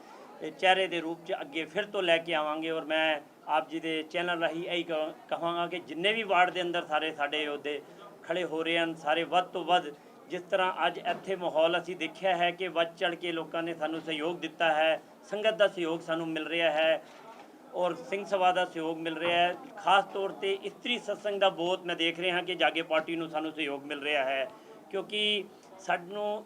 ਚਿਹਰੇ ਦੇ ਰੂਪ 'ਚ ਅੱਗੇ ਫਿਰ ਤੋਂ ਲੈ ਕੇ ਆਵਾਂਗੇ। ਔਰ ਮੈਂ ਆਪ ਜੀ ਦੇ ਚੈਨਲ ਰਾਹੀਂ ਇਹੀ ਕਹਾਂਗਾ ਕਿ ਜਿੰਨੇ ਵੀ ਵਾਰਡ ਦੇ ਅੰਦਰ ਸਾਰੇ ਸਾਡੇ ਯੋਧੇ ਖੜੇ ਹੋ ਰਹੇ ਹਨ, ਸਾਰੇ ਵੱਧ ਤੋਂ ਵੱਧ, ਜਿਸ ਤਰ੍ਹਾਂ ਅੱਜ ਇੱਥੇ ਮਾਹੌਲ ਅਸੀਂ ਦੇਖਿਆ ਹੈ ਕਿ ਵੱਧ ਚੜ੍ਹ ਕੇ ਲੋਕਾਂ ਨੇ ਸਾਨੂੰ ਸਹਿਯੋਗ ਦਿੱਤਾ ਹੈ, ਸੰਗਤ ਦਾ ਸਹਿਯੋਗ ਸਾਨੂੰ ਮਿਲ ਰਿਹਾ ਹੈ ਔਰ ਸਿੰਘ ਸਭਾ ਦਾ ਸਹਿਯੋਗ ਮਿਲ ਰਿਹਾ ਹੈ। ਖਾਸ ਤੌਰ 'ਤੇ ਇਸਤਰੀ ਸਤਸੰਗ ਦਾ ਬਹੁਤ ਮੈਂ ਦੇਖ ਰਿਹਾ ਕਿ ਜਾਗੇ ਪਾਰਟੀ ਨੂੰ ਸਾਨੂੰ ਸਹਿਯੋਗ ਮਿਲ ਰਿਹਾ ਹੈ, ਕਿਉਂਕਿ ਸਾਨੂੰ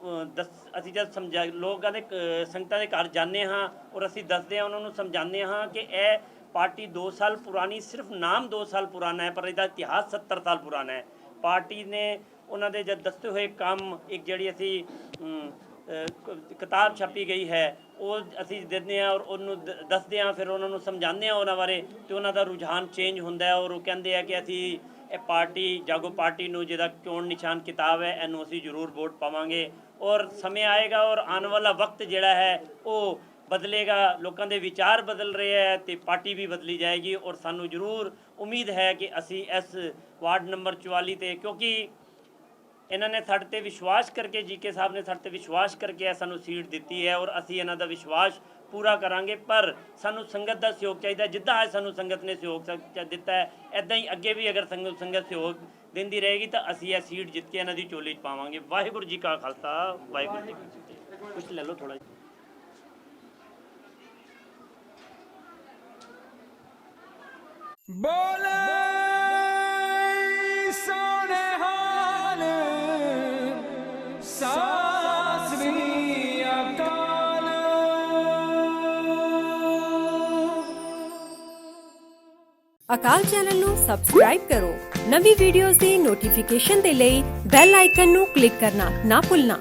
ਅਸੀਂ ਜਦ ਲੋਕਾਂ ਦੇ ਸੰਗਤਾਂ ਦੇ ਘਰ ਜਾਂਦੇ ਹਾਂ ਔਰ ਅਸੀਂ ਦੱਸਦੇ ਹਾਂ, ਉਹਨਾਂ ਨੂੰ ਸਮਝਾਉਂਦੇ ਹਾਂ ਕਿ ਇਹ ਪਾਰਟੀ 2 ਸਾਲ ਪੁਰਾਣੀ, ਸਿਰਫ ਨਾਮ 2 ਸਾਲ ਪੁਰਾਣਾ ਹੈ, ਪਰ ਇਹਦਾ ਇਤਿਹਾਸ 70 ਸਾਲ ਪੁਰਾਣਾ ਹੈ। ਪਾਰਟੀ ਨੇ ਉਹਨਾਂ ਦੇ ਜਦ ਦੱਸੇ ਹੋਏ ਕੰਮ, ਇੱਕ ਜਿਹੜੀ ਅਸੀਂ ਕਿਤਾਬ ਛਪੀ ਗਈ ਹੈ, ਉਹ ਅਸੀਂ ਦਿੰਦੇ ਹਾਂ ਔਰ ਉਹਨੂੰ ਦੱਸਦੇ ਹਾਂ, ਫਿਰ ਉਹਨਾਂ ਨੂੰ ਸਮਝਾਉਂਦੇ ਹਾਂ ਉਹਨਾਂ ਬਾਰੇ, ਅਤੇ ਉਹਨਾਂ ਦਾ ਰੁਝਾਨ ਚੇਂਜ ਹੁੰਦਾ ਹੈ ਔਰ ਉਹ ਕਹਿੰਦੇ ਆ ਕਿ ਅਸੀਂ ਇਹ ਪਾਰਟੀ ਜਾਗੋ ਪਾਰਟੀ ਨੂੰ, ਜਿਹਦਾ ਚੋਣ ਨਿਸ਼ਾਨ ਕਿਤਾਬ ਹੈ, ਇਹਨੂੰ ਅਸੀਂ ਜ਼ਰੂਰ ਵੋਟ ਪਾਵਾਂਗੇ। ਔਰ ਸਮੇਂ ਆਏਗਾ ਔਰ ਆਉਣ ਵਾਲਾ ਵਕਤ ਜਿਹੜਾ ਹੈ ਉਹ ਬਦਲੇਗਾ, ਲੋਕਾਂ ਦੇ ਵਿਚਾਰ ਬਦਲ ਰਹੇ ਹੈ ਅਤੇ ਪਾਰਟੀ ਵੀ ਬਦਲੀ ਜਾਏਗੀ। ਔਰ ਸਾਨੂੰ ਜ਼ਰੂਰ ਉਮੀਦ ਹੈ ਕਿ ਅਸੀਂ ਇਸ ਵਾਰਡ ਨੰਬਰ 44 'ਤੇ, ਕਿਉਂਕਿ ਇਹਨਾਂ ਨੇ ਸਾਡੇ 'ਤੇ ਵਿਸ਼ਵਾਸ ਕਰਕੇ, ਜੀਕੇ ਸਾਹਿਬ ਨੇ ਸਾਡੇ 'ਤੇ ਵਿਸ਼ਵਾਸ ਕਰਕੇ ਸਾਨੂੰ ਸੀਟ ਦਿੱਤੀ ਹੈ ਔਰ ਅਸੀਂ ਇਹਨਾਂ ਦਾ ਵਿਸ਼ਵਾਸ ਪੂਰਾ ਕਰਾਂਗੇ। ਪਰ ਸਾਨੂੰ ਸੰਗਤ ਦਾ ਸਹਿਯੋਗ ਚਾਹੀਦਾ। ਜਿੱਦਾਂ ਅੱਜ ਸਾਨੂੰ ਸੰਗਤ ਨੇ ਸਹਿਯੋਗ ਦਿੱਤਾ ਹੈ, ਇੱਦਾਂ ਹੀ ਅੱਗੇ ਵੀ ਅਗਰ ਸੰਗਤ ਸਹਿਯੋਗ ਦਿੰਦੀ ਰਹੇਗੀ ਤਾਂ ਅਸੀਂ ਇਹ ਸੀਟ ਜਿੱਤ ਕੇ ਇਹਨਾਂ ਦੀ ਝੋਲੀ 'ਚ ਪਾਵਾਂਗੇ। ਵਾਹਿਗੁਰੂ ਜੀ ਕਾ ਖਾਲਸਾ ਵਾਹਿਗੁਰੂ ਜੀ ਕੀ ਫਤਿਹ। ਕੁਛ ਲੈ ਲਓ ਥੋੜ੍ਹਾ ਜਿਹਾ। ਬੋਲੇ ਸੋਨੇ ਹਾਲ ਸਤਿ ਸ੍ਰੀ ਅਕਾਲ। ਅਕਾਲ ਚੈਨਲ ਨੂੰ ਸਬਸਕ੍ਰਾਈਬ ਕਰੋ। ਨਵੀਂ ਵੀਡੀਓਜ਼ ਦੀ ਨੋਟੀਫਿਕੇਸ਼ਨ ਦੇ ਲਈ ਬੈਲ ਆਈਕਨ ਨੂੰ ਕਲਿੱਕ ਕਰਨਾ ਨਾ ਭੁੱਲਣਾ।